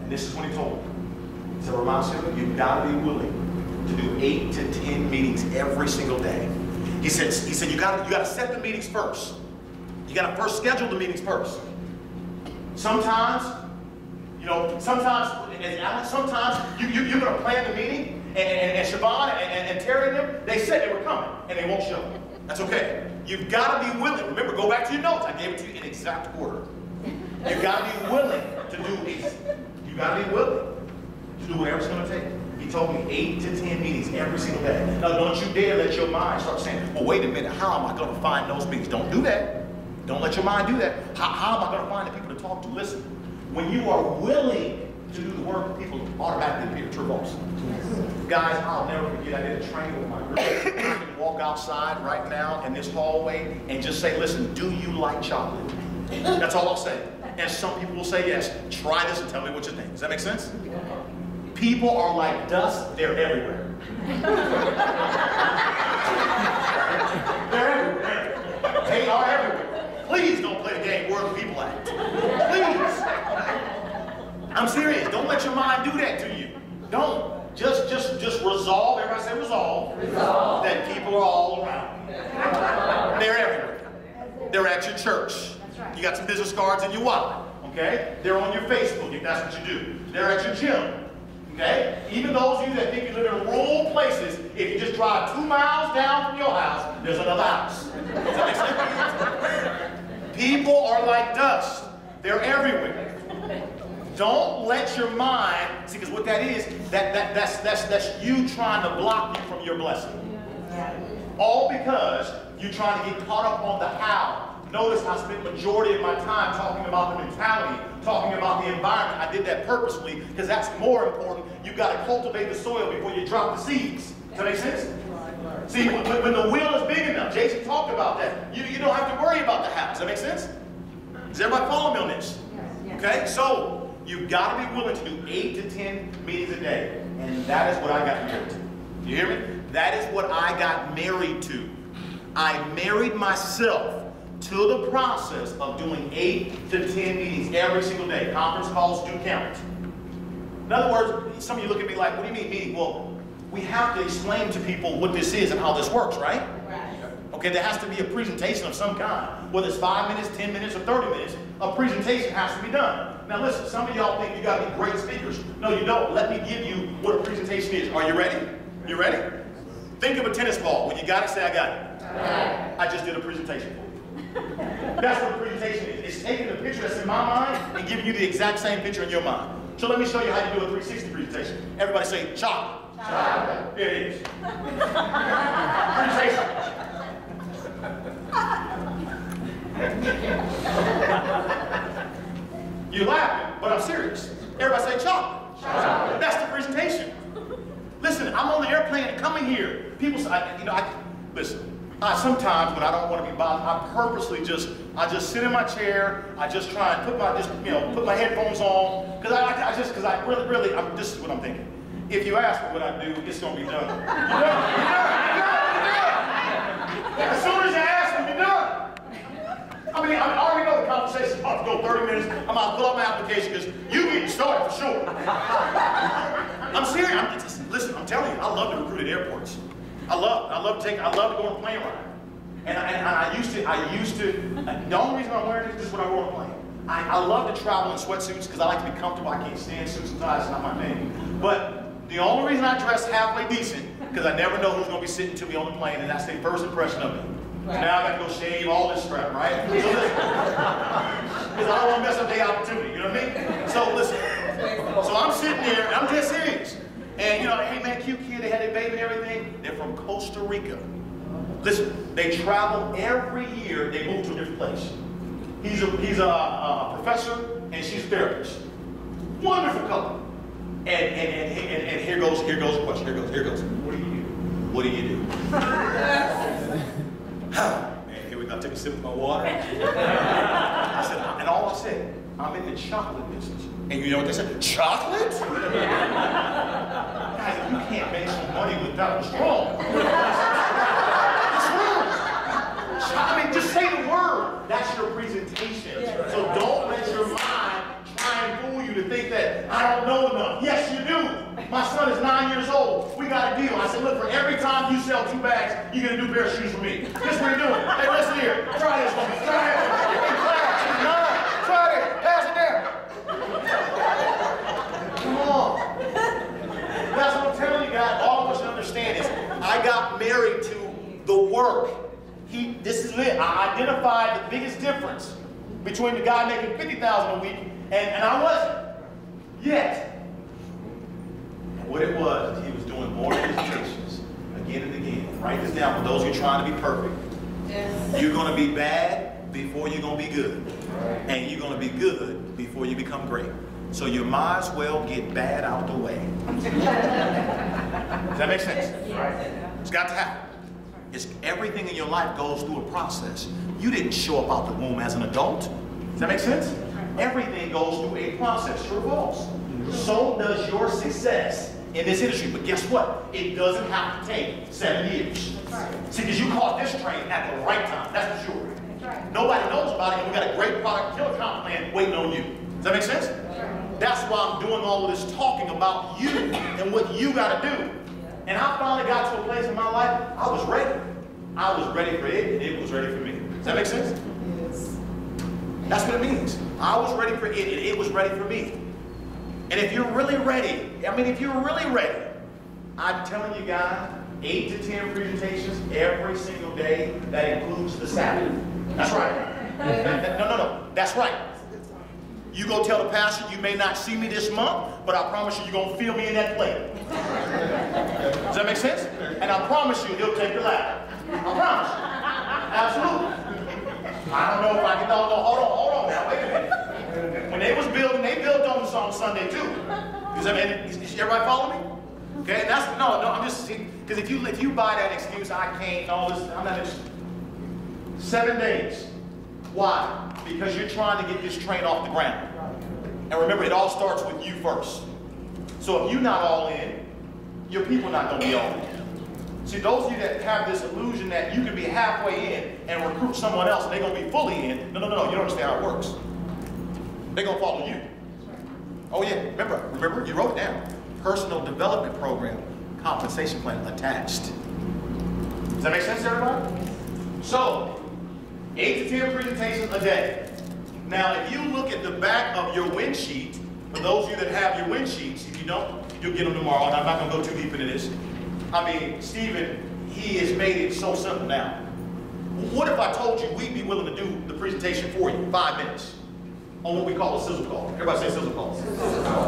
And this is when he told me. He said, Romacio, you've got to be willing to do 8 to 10 meetings every single day. He said you got to set the meetings first. You got to first schedule the meetings first. Sometimes, you're going to plan the meeting, and Siobhan and Terry and them, they said they were coming, and they won't show. That's okay. You've got to be willing. Remember, go back to your notes. I gave it to you in exact order. You've got to be willing to do these. You've got to be willing to do whatever it's going to take. He told me 8 to 10 meetings every single day. Now, don't you dare let your mind start saying, well, wait a minute, how am I going to find those meetings? Don't do that. Don't let your mind do that. How am I going to find the people to talk to? Listen, when you are willing to do the work, people automatically appear. True or false? Guys, I'll never forget, I did a training with my group. I can walk outside right now in this hallway and just say, listen, do you like chocolate? That's all I'll say. And some people will say yes. Try this and tell me what you think. Does that make sense? People are like dust. They're everywhere. They're everywhere. They are everywhere. Please don't play the game where the people at. Please. I'm serious. Don't let your mind do that to you. Don't. Just resolve. Everybody say resolve. Resolve. That people are all around you. They're everywhere. They're at your church. You got some business cards in your wallet. Okay? They're on your Facebook if that's what you do. They're at your gym. Okay? Even those of you that think you live in rural places, if you just drive 2 miles down from your house, there's another house. Does that make sense? People are like dust. They're everywhere. Don't let your mind, see, because what that is, that's you trying to block you from your blessing. All because you're trying to get caught up on the how. Notice I spent the majority of my time talking about the mentality, talking about the environment. I did that purposely because that's more important. You've got to cultivate the soil before you drop the seeds. Does that make sense? See, when the wheel is big enough, Jason talked about that. You don't have to worry about the how. Does that make sense? Does everybody follow me on this? Okay, so you've got to be willing to do 8 to 10 meetings a day. And that is what I got married to. Do you hear me? That is what I got married to. I married myself to the process of doing 8 to 10 meetings every single day. Conference calls do count. In other words, some of you look at me like, what do you mean meeting? Well, we have to explain to people what this is and how this works, right? Okay, there has to be a presentation of some kind. Whether it's 5 minutes, 10 minutes, or 30 minutes, a presentation has to be done. Now listen, some of y'all think you got to be great speakers. No, you don't. Let me give you what a presentation is. Are you ready? You ready? Think of a tennis ball. When you got it, say, I got it. I just did a presentation for you. That's what a presentation is. It's taking the picture that's in my mind and giving you the exact same picture in your mind. So let me show you how you do a 360 presentation. Everybody say, chocolate. Chocolate. There it is. Presentation. You're laughing, but I'm serious. Everybody say chocolate. Chocolate. That's the presentation. Listen, I'm on the airplane coming here. People say, listen. Sometimes when I don't want to be bothered, I purposely just sit in my chair. I just try and put my headphones on because this is what I'm thinking. If you ask me what I do, it's going to be done. You're done. As soon as you ask me, you're done. I mean, I already know the conversation's about to go 30 minutes. I'm about to pull up my application because you getting started for sure. I'm serious. Listen, I'm telling you, I love to recruit at airports. I love to go on a plane ride. And I used to, the only reason I'm wearing this is when I go on a plane. I love to travel in sweatsuits because I like to be comfortable. I can't stand suits and ties, it's not my thing. But the only reason I dress halfway decent, because I never know who's going to be sitting to me on the plane, and that's their first impression of me. Right. Now I got to go shave all this crap, right? Because I don't want to mess up the opportunity, you know what I mean? So listen, so I'm sitting there, and I'm dead serious. And hey man, cute kid, they had their baby and everything. They're from Costa Rica. Listen, they travel every year, they move to a different place. He's a professor and she's a therapist. Wonderful couple. And here goes the question. Here goes. What do you do? Man, here we go. Take a sip of my water. I said, and all I said, I'm in the chocolate business. And you know what they said? Chocolate? Guys, you can't make some money without the strong. It's wrong. I mean, just say the word. That's your presentation. So don't let your mind try and fool you to think that I don't know enough. Yes, you do. My son is 9 years old. We got a deal. I said, look, for every time you sell 2 bags, you're going to do a pair of shoes for me. This is what you're doing. Hey, listen here. Try this one. Try it. Try it. Pass it down. Come on. That's what I'm telling you guys. All of us should understand is I got married to the work. This is it. I identified the biggest difference between the guy making $50,000 a week and I wasn't. Yet. And what it was, he was doing more presentations again and again. Write this down for those of you trying to be perfect. Yes. You're going to be bad. before you're going to be good. And you're going to be good before you become great. So you might as well get bad out the way. Does that make sense? It's got to happen. Everything in your life goes through a process. You didn't show up out the womb as an adult. Does that make sense? Everything goes through a process. True or false? So does your success in this industry. But guess what? It doesn't have to take 7 years. See, because you caught this train at the right time. That's for sure. Nobody knows about it, and we got a great product killer comp plan waiting on you. Does that make sense? That's why I'm doing all of this talking about you and what you got to do. And I finally got to a place in my life, I was ready. I was ready for it, and it was ready for me. Does that make sense? Yes. That's what it means. I was ready for it, and it was ready for me. And if you're really ready, I'm telling you guys, 8 to 10 presentations every single day. That includes the Sabbath. That's right. No. That's right. You go tell the pastor, you may not see me this month, but I promise you, you're going to feel me in that plate. Does that make sense? And I promise you, he'll take your lap. I promise you. Absolutely. I don't know if I can, hold on now, wait a minute. When they was building, they built on Sunday too. Does that mean, everybody follow me? Okay, that's, no, I'm just, because if you buy that excuse, I can't, all this, I'm not interested. 7 days. Why? Because you're trying to get this train off the ground. And remember, it all starts with you first. So if you're not all in, your people are not going to be all in. See, those of you that have this illusion that you can be halfway in and recruit someone else and they're going to be fully in, no, you don't understand how it works. They're going to follow you. Oh yeah, remember, you wrote it down. Personal development program, compensation plan attached. Does that make sense to everybody? So, 8 to 10 presentations a day. Now, if you look at the back of your win sheet, for those of you that have your win sheets, if you don't, you'll get them tomorrow, and I'm not going to go too deep into this. I mean, Stephen, he has made it so simple now. What if I told you we'd be willing to do the presentation for you, 5 minutes, on what we call a sizzle call? Everybody say sizzle call.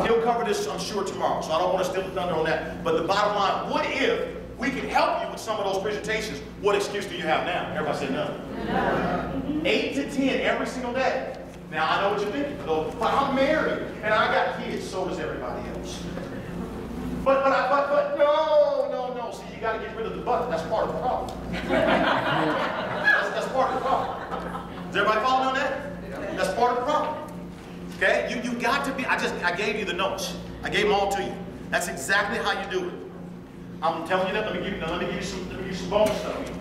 He'll cover this, I'm sure, tomorrow, so I don't want to steal the thunder on that. But the bottom line, what if we can help you with some of those presentations? What excuse do you have now? Everybody say none. 8 to 10 every single day. Now, I know what you're thinking, though, but I'm married, and I got kids, so does everybody else. But no. See, you got to get rid of the but. That's part of the problem. that's part of the problem. Does everybody follow me on that? That's part of the problem. Okay? You got to be, I gave you the notes. I gave them all to you. That's exactly how you do it. I'm telling you that. Let me give you some bonus stuff.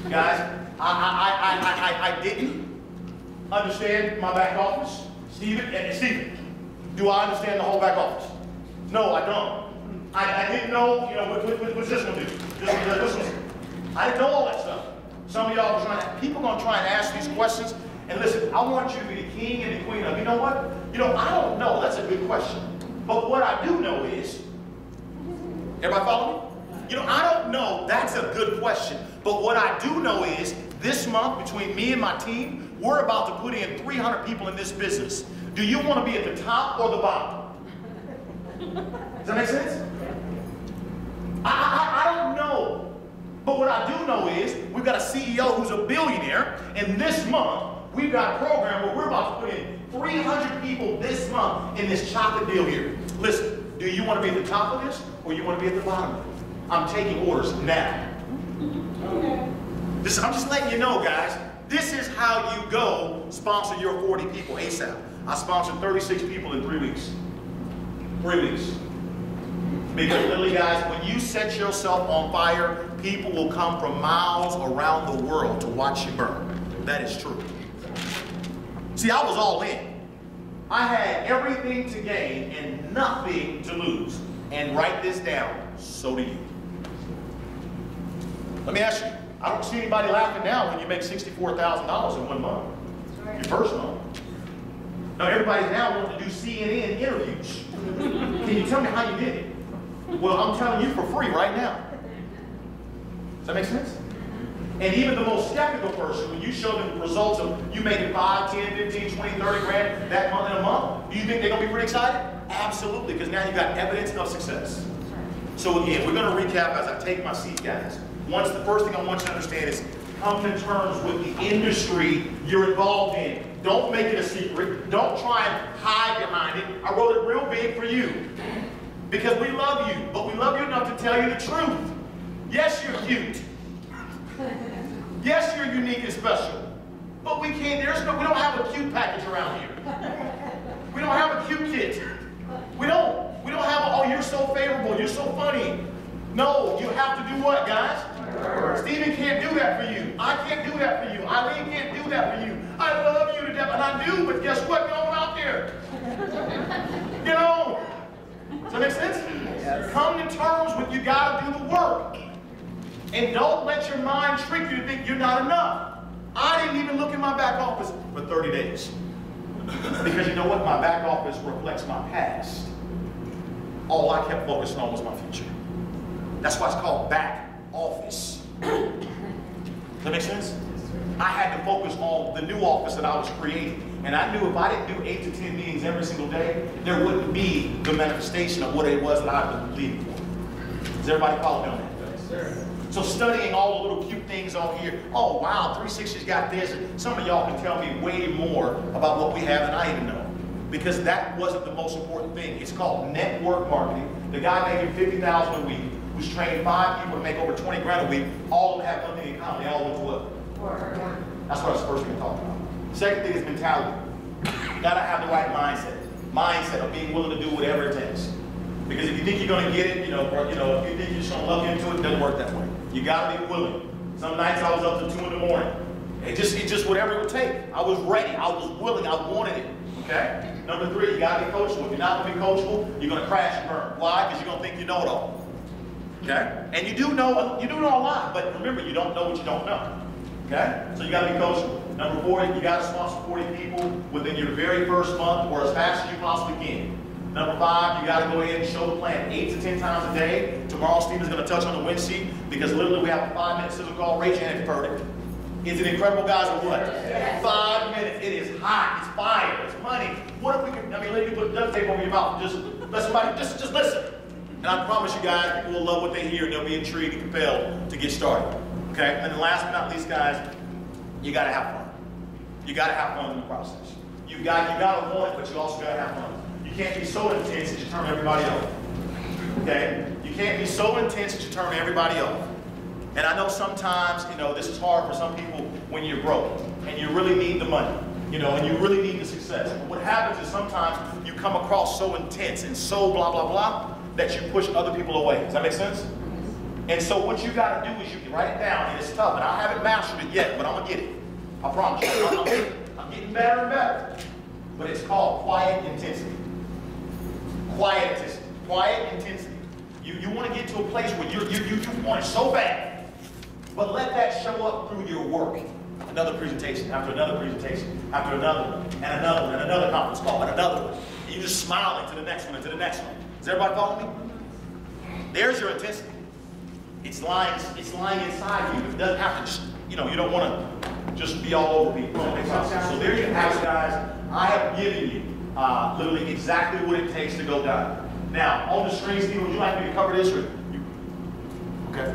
Guys, I didn't understand my back office. Stephen, do I understand the whole back office? No, I don't. I didn't know, what's this one do? This one. I didn't know all that stuff. Some of y'all are people are going to try and ask these questions. And listen, I want you to be the king and the queen of, you know what? I don't know. That's a good question. But what I do know is, everybody follow me? I don't know. That's a good question. But what I do know is, this month, between me and my team, we're about to put in 300 people in this business. Do you want to be at the top or the bottom? Does that make sense? I don't know. But what I do know is, we've got a CEO who's a billionaire, and this month, we've got a program where we're about to put in 300 people this month in this chocolate deal here. Listen, do you want to be at the top of this, or you want to be at the bottom of it? I'm taking orders now. Okay. I'm just letting you know, guys. This is how you go sponsor your 40 people ASAP. I sponsored 36 people in 3 weeks. 3 weeks. Because literally, guys, when you set yourself on fire, people will come from miles around the world to watch you burn. That is true. See, I was all in. I had everything to gain and nothing to lose. And write this down, so do you. Let me ask you, I don't see anybody laughing now when you make $64,000 in 1 month. Your first month. Now everybody's now wanting to do CNN interviews. Can you tell me how you did it? Well, I'm telling you for free right now. Does that make sense? And even the most skeptical person, when you show them results of you making 5, 10, 15, 20, 30 grand that month in a month, do you think they're going to be pretty excited? Absolutely, because now you've got evidence of success. So again, we're going to recap as I take my seat, guys. The first thing I want you to understand is come to terms with the industry you're involved in. Don't make it a secret. Don't try and hide behind it. I wrote it real big for you. Because we love you, but we love you enough to tell you the truth. Yes, you're cute. Yes, you're unique and special. But we can't, we don't have a cute package around here. We don't have a cute kit. We don't have, oh, you're so favorable, you're so funny. No, you have to do what, guys? Stephen can't do that for you. I can't do that for you. Eileen can't do that for you. I love you to death, and I do, but guess what? Get on out there. Get on. Does that make sense? Yes. Come to terms with you got to do the work. And don't let your mind trick you to think you're not enough. I didn't even look in my back office for 30 days. Because you know what? My back office reflects my past. All I kept focused on was my future. That's why it's called back office. Does that make sense? I had to focus on the new office that I was creating. And I knew if I didn't do 8 to 10 meetings every single day, there wouldn't be the manifestation of what it was that I was believing for. Does everybody follow me on that? Yes, sir. So studying all the little cute things on here, oh wow, 360's got this. Some of y'all can tell me way more about what we have than I even know. Because that wasn't the most important thing. It's called network marketing. The guy making $50,000 a week, who's trained 5 people to make over 20 grand a week, all of them have one thing in common. They all went to what? That's what I was first going to talk about. Second thing is mentality. You gotta have the right mindset. Mindset of being willing to do whatever it takes. Because if you think you're gonna get it, if you think you're just gonna luck into it, it doesn't work that way. You gotta be willing. Some nights I was up till 2 in the morning. It just whatever it would take. I was ready, I was willing, I wanted it. Okay? Number 3, you gotta be coachable. If you're not gonna be coachable, you're gonna crash and burn. Why? Because you're gonna think you know it all. Okay? And you do know a lot, but remember, you don't know what you don't know. Okay? So you gotta be coachable. Number 4, you got to sponsor 40 people within your very first month or as fast as you possibly can. Number 5, you got to go ahead and show the plan 8 to 10 times a day. Tomorrow, Stephen's going to touch on the win sheet because literally we have a 5-minute sizzle call. Raise your hand if you've heard it. Is it incredible, guys, or what? Yes. 5 minutes. It is hot. It's fire. It's money. What if we could, let you put duct tape over your mouth and just let somebody, just listen. And I promise you guys, people will love what they hear and they'll be intrigued and compelled to get started. Okay? And then last but not least, guys, you got to have fun. You got to have fun in the process. You got to want it, but you also got to have fun. You can't be so intense that you turn everybody off. Okay? You can't be so intense that you turn everybody off. And I know sometimes, this is hard for some people when you're broke and you really need the money, and you really need the success. But what happens is sometimes you come across so intense and so blah, blah, blah, that you push other people away. Does that make sense? And so what you got to do is you can write it down, and it's tough, and I haven't mastered it yet, but I'm going to get it. I promise you, I'm getting better and better. But it's called quiet intensity. Quiet intensity. Quiet intensity. You want to get to a place where you want it so bad, but let that show up through your work. Another presentation, after another presentation, after another one, and another one, and another conference call, and another one. And you're just smiling to the next one and to the next one. Does everybody follow me? There's your intensity. It's lying inside you. It doesn't have to just, you don't want to just be all over people. So there you have it, guys. I have given you literally exactly what it takes to go down. Now, on the screen, Steve, would you like me to cover this? Okay.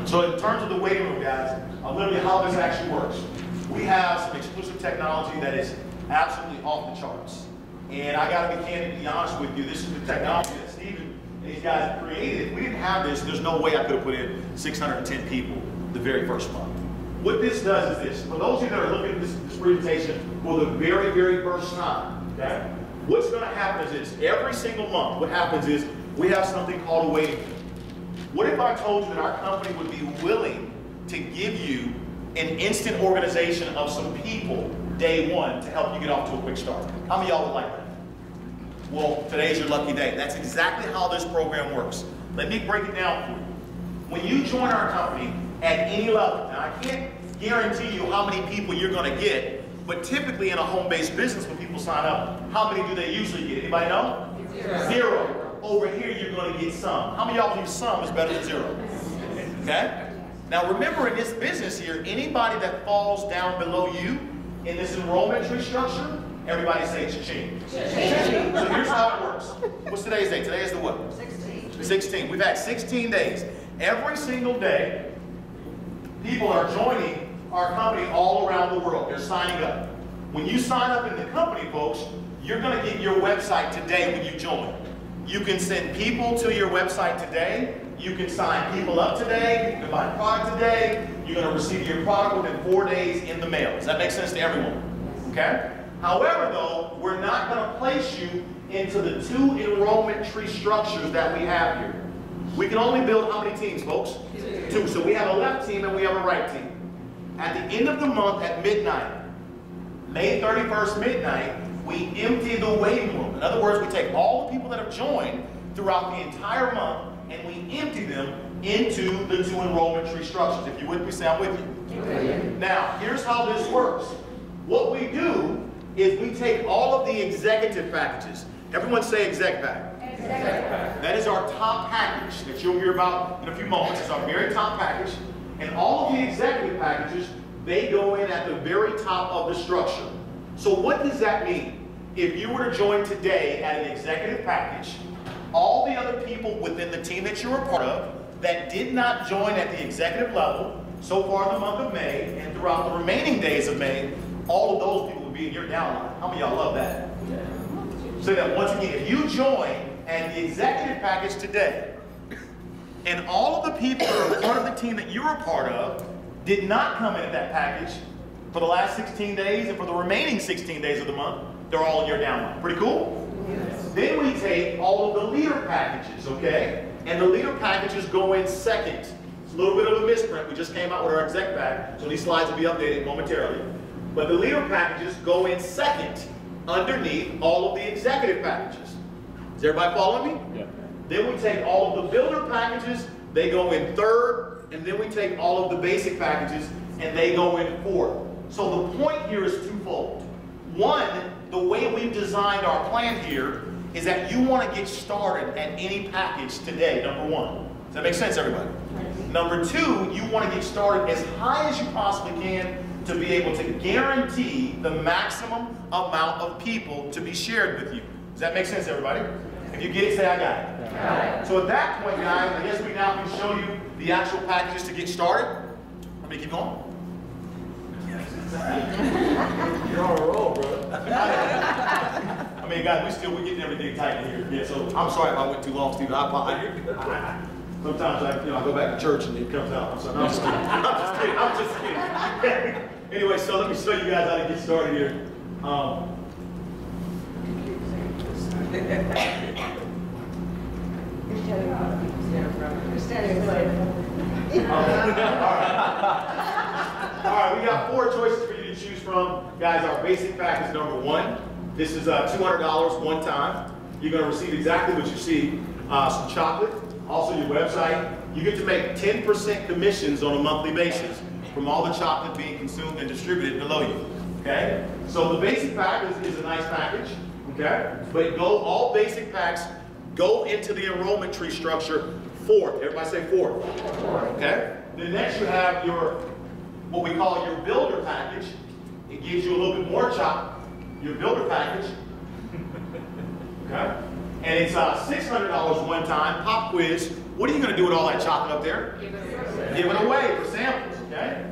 So in terms of the waiting room, guys, literally how this actually works. We have some exclusive technology that is absolutely off the charts. And I got to be candidly honest with you, this is the technology that Stephen and these guys have created. If we didn't have this, there's no way I could have put in 610 people the very first month. What this does is this. For those of you that are looking at this presentation for the very, very first time, okay, what's going to happen is this. Every single month, what happens is we have something called a waiting room. What if I told you that our company would be willing to give you an instant organization of some people day one to help you get off to a quick start? How many of y'all would like that? Well, today's your lucky day. That's exactly how this program works. Let me break it down for you. When you join our company at any level, now I can't guarantee you how many people you're going to get, but typically in a home-based business when people sign up, how many do they usually get? Anybody know? Zero. Over here you're going to get some. How many of y'all believe some is better than zero? Okay? Now remember, in this business here, anybody that falls down below you in this enrollment tree structure, everybody say cha-ching. So here's how it works. What's today's date? Today is the what? 16. 16. We've had 16 days. Every single day, people are joining our company all around the world. They're signing up. When you sign up in the company, folks, you're going to get your website today when you join. You can send people to your website today. You can sign people up today. You can buy product today. You're going to receive your product within 4 days in the mail. Does that make sense to everyone? Okay? However, though, we're not going to place you into the 2 enrollment tree structures that we have here. We can only build how many teams, folks? 2. So we have a left team and we have a right team. At the end of the month at midnight, May 31st midnight, we empty the waiting room. In other words, we take all the people that have joined throughout the entire month and we empty them into the 2 enrollment tree structures. If you're with me, say I'm with you. Now, here's how this works. What we do is we take all of the executive packages. Everyone say exec pack. That is our top package that you'll hear about in a few moments. It's our very top package. And all of the executive packages, they go in at the very top of the structure. So what does that mean? If you were to join today at an executive package, all the other people within the team that you were a part of that did not join at the executive level so far in the month of May and throughout the remaining days of May, all of those people will be in your downline. How many of y'all love that? Say that once again. If you join at the executive package today, and all of the people that are part of the team that you're a part of did not come in at that package for the last 16 days and for the remaining 16 days of the month, they're all in your downline. Pretty cool? Yes. Then we take all of the leader packages, okay? And the leader packages go in second. It's a little bit of a misprint. We just came out with our exec pack, so these slides will be updated momentarily. But the leader packages go in second underneath all of the executive packages. Is everybody following me? Yeah. Then we take all of the builder packages, they go in third, and then we take all of the basic packages and they go in fourth. So the point here is twofold. One, the way we've designed our plan here is that you want to get started at any package today, number 1. Does that make sense, everybody? Number 2, you want to get started as high as you possibly can to be able to guarantee the maximum amount of people to be shared with you. Does that make sense, everybody? If you get it, say I got it. Got it. So at that point, guys, I guess we now can show you the actual packages to get started. Let me keep going. You're on a roll, bro. I mean, guys, we're getting everything tight in here. Yeah, so I'm sorry if I went too long, Steve. Sometimes I go back to church and it comes out. So, no, I'm just kidding. Anyway, so let me show you guys how to get started here. All right, we got 4 choices for you to choose from. Guys, our basic pack is number 1. This is $200 one time. You're going to receive exactly what you see. Some chocolate, also your website. You get to make 10% commissions on a monthly basis from all the chocolate being consumed and distributed below you. Okay? So the basic pack is a nice package. Okay? But all basic packs go into the enrollment tree structure 4th. Everybody say 4th. Okay? Then next you have what we call your builder package. It gives you a little bit more chocolate. Your builder package. Okay? And it's $600 one time. Pop quiz. What are you going to do with all that chocolate up there? Give it away for samples. Okay?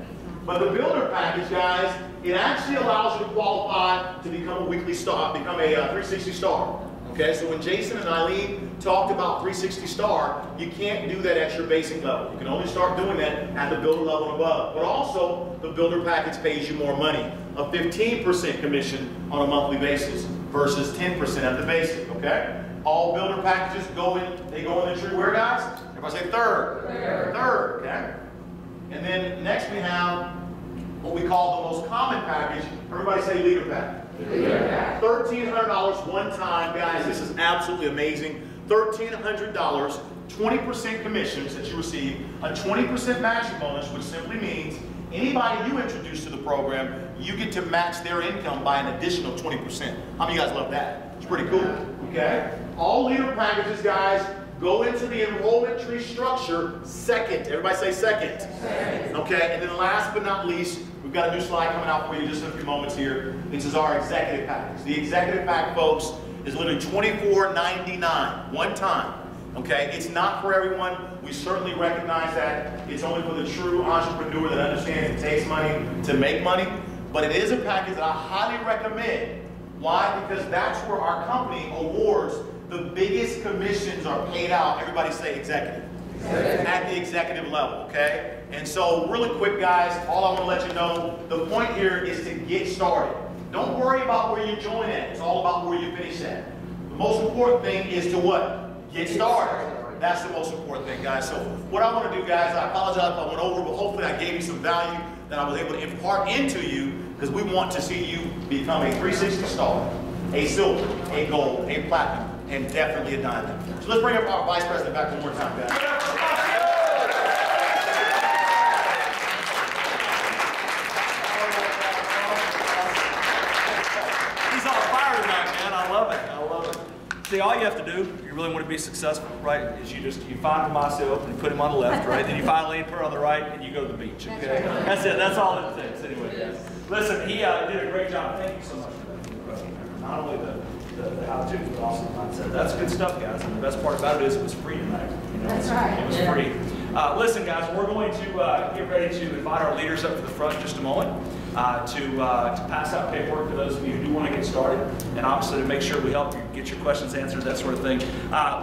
But the builder package, guys, it actually allows you to qualify to become a weekly star, become a 360 star. Okay, so when Jason and Eileen talked about 360 star, you can't do that at your basic level. You can only start doing that at the builder level and above. But also, the builder package pays you more money, a 15% commission on a monthly basis versus 10% at the basic. Okay, all builder packages go in the tree where, guys? Everybody say third. Third. Okay, and then next we have what we call the most common package. Everybody say leader pack. $1,300 one time, guys. This is absolutely amazing. $1,300, 20% commissions that you receive, a 20% matching bonus, which simply means anybody you introduce to the program, you get to match their income by an additional 20%. How many of you guys love that? It's pretty cool. Okay. All leader packages, guys, go into the enrollment tree structure second. Everybody say second. Okay. And then last but not least, we've got a new slide coming out for you just in a few moments here. This is our executive package. The executive pack, folks, is literally $24.99 one time. Okay, it's not for everyone. We certainly recognize that. It's only for the true entrepreneur that understands it takes money to make money. But it is a package that I highly recommend. Why? Because that's where our company awards the biggest commissions are paid out. Everybody say executive. At the executive level, okay? And so really quick, guys, all I want to let you know, the point here is to get started. Don't worry about where you join at. It's all about where you finish at. The most important thing is to what? Get started. That's the most important thing, guys. So what I want to do, guys, I apologize if I went over, but hopefully I gave you some value that I was able to impart into you, because we want to see you become a 360 star, a silver, a gold, a platinum, and definitely a diamond. So let's bring up our Vice President back one more time, guys. He's on fire tonight, man. I love it. I love it. See, all you have to do, if you really want to be successful, right, is you find Romacio and you put him on the left, right? Then you find Leaper on the right and you go to the beach, okay? That's it. That's all it takes, anyway, guys. Listen, he did a great job. Thank you so much for that. Not only the how-to, but also the mindset. That's good stuff, guys. And the best part about it is it was free tonight. You know? That's right. It was free. Listen, guys, we're going to get ready to invite our leaders up to the front in just a moment to pass out paperwork for those of you who do want to get started, and obviously to make sure we help you get your questions answered, that sort of thing.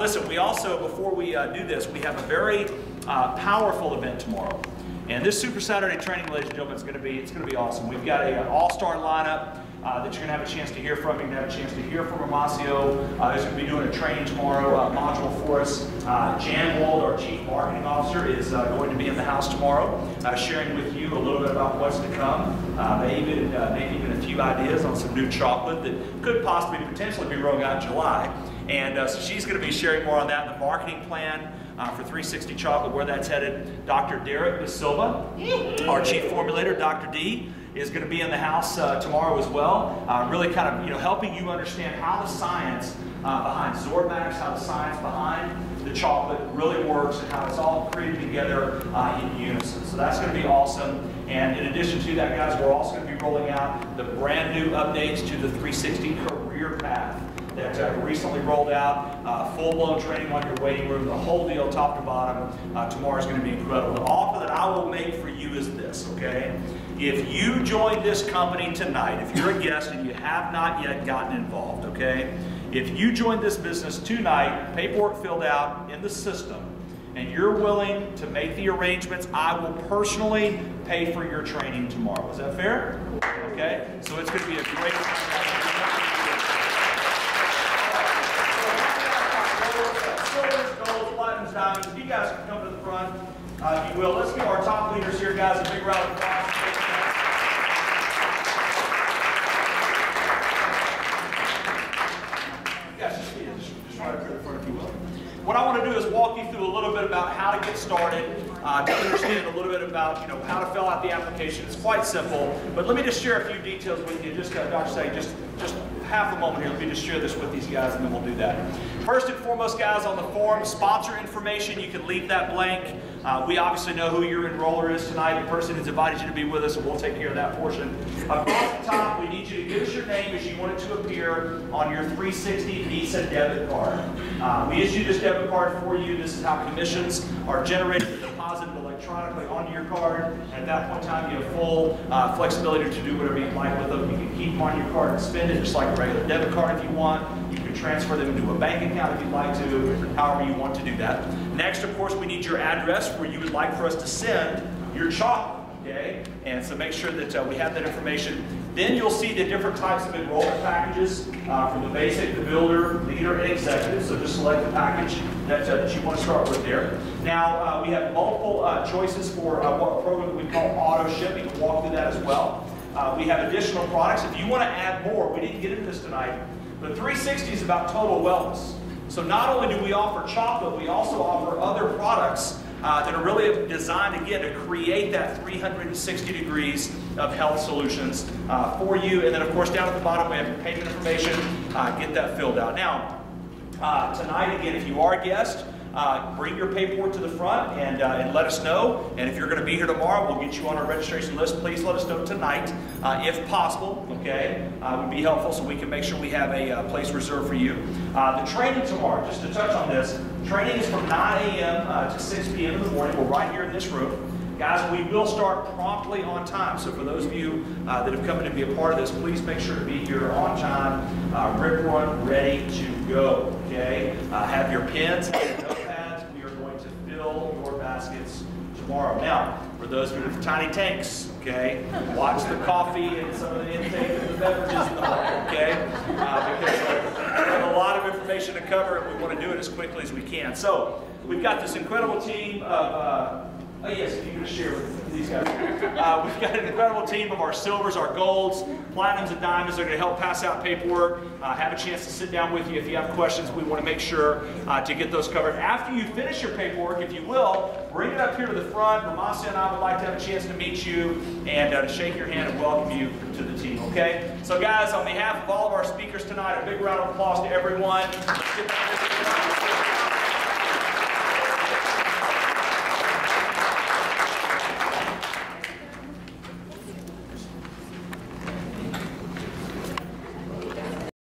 Listen, we also, before we do this, we have a very powerful event tomorrow. And this Super Saturday training, ladies and gentlemen, it's going to be awesome. We've got an all-star lineup that you're going to have a chance to hear from. You're going to have a chance to hear from Romacio, who's going to be doing a training tomorrow module for us. Jan Wald, our Chief Marketing Officer, is going to be in the house tomorrow, sharing with you a little bit about what's to come. Maybe even a few ideas on some new chocolate that could possibly potentially be rolling out in July. And so she's going to be sharing more on that, the marketing plan for 360 Chocolate, where that's headed. Dr. Derek Da Silva, our Chief Formulator, Dr. D, is going to be in the house tomorrow as well, really kind of helping you understand how the science behind Zorbax, how the science behind the chocolate really works, and how it's all created together in unison. So that's going to be awesome. And in addition to that, guys, we're also going to be rolling out the brand new updates to the 360 Career Path that recently rolled out, full-blown training on your waiting room, the whole deal top to bottom. Tomorrow is going to be incredible. The offer that I will make for you is this, okay? If you join this company tonight, if you're a guest and you have not yet gotten involved, okay? If you join this business tonight, paperwork filled out in the system, and you're willing to make the arrangements, I will personally pay for your training tomorrow. Is that fair? Okay? So it's going to be a great diamonds. If you guys can come to the front, if you will. Let's give our top leaders here, guys, a big round of applause. You guys just right up here in front, if you will. What I want to do is walk you through a little bit about how to get started, to understand a little bit about how to fill out the application. It's quite simple, but let me just share a few details with you. Just Dr. Say, just half a moment here. Let me just share this with these guys, and then we'll do that. First and foremost, guys, on the form, sponsor information, you can leave that blank. We obviously know who your enroller is tonight, the person who's invited you to be with us, and we'll take care of that portion. Across the top, we need you to give us your name as you want it to appear on your 360 Visa debit card. We issue this debit card for you. This is how commissions are generated and deposited electronically onto your card. And at that point in time, you have full flexibility to do whatever you'd like with them. You can keep them on your card and spend it just like a regular debit card if you want. You can transfer them into a bank account if you'd like to, however you want to do that. Next, of course, we need your address where you would like for us to send your chocolate. Okay? And so make sure that we have that information. Then you'll see the different types of enrollment packages from the basic, the builder, leader, and executive. So just select the package that you want to start with there. Now, we have multiple choices for what program we call auto ship. You can walk through that as well. We have additional products. If you want to add more, we didn't get into this tonight, but 360 is about total wellness. So not only do we offer chocolate, we also offer other products that are really designed, again, to create that 360 degrees of health solutions for you. And then, of course, down at the bottom, we have your payment information. Get that filled out. Now, tonight, again, if you are a guest, bring your paperwork to the front and let us know. And if you're going to be here tomorrow, we'll get you on our registration list. Please let us know tonight, if possible, okay? Would be helpful so we can make sure we have a place reserved for you. The training tomorrow, just to touch on this, training is from 9 a.m. To 6 p.m. in the morning. We're right here in this room. Guys, we will start promptly on time. So for those of you that have come in to be a part of this, please make sure to be here on time, rip run, ready to go, okay? Have your pens and notepads. We are going to fill your baskets tomorrow. Now, for those of you with tiny tanks, okay, watch the coffee and some of the intake of the beverages in the morning, okay? Because we have a lot of information to cover and we want to do it as quickly as we can. So, we've got this incredible team of, oh yes, if you can share with these guys. We've got an incredible team of our silvers, our golds, platinums, and diamonds. They're going to help pass out paperwork, have a chance to sit down with you. If you have questions, we want to make sure to get those covered. After you finish your paperwork, if you will, bring it up here to the front. Romacio and I would like to have a chance to meet you and to shake your hand and welcome you to the team, okay? So guys, on behalf of all of our speakers tonight, a big round of applause to everyone. Let's get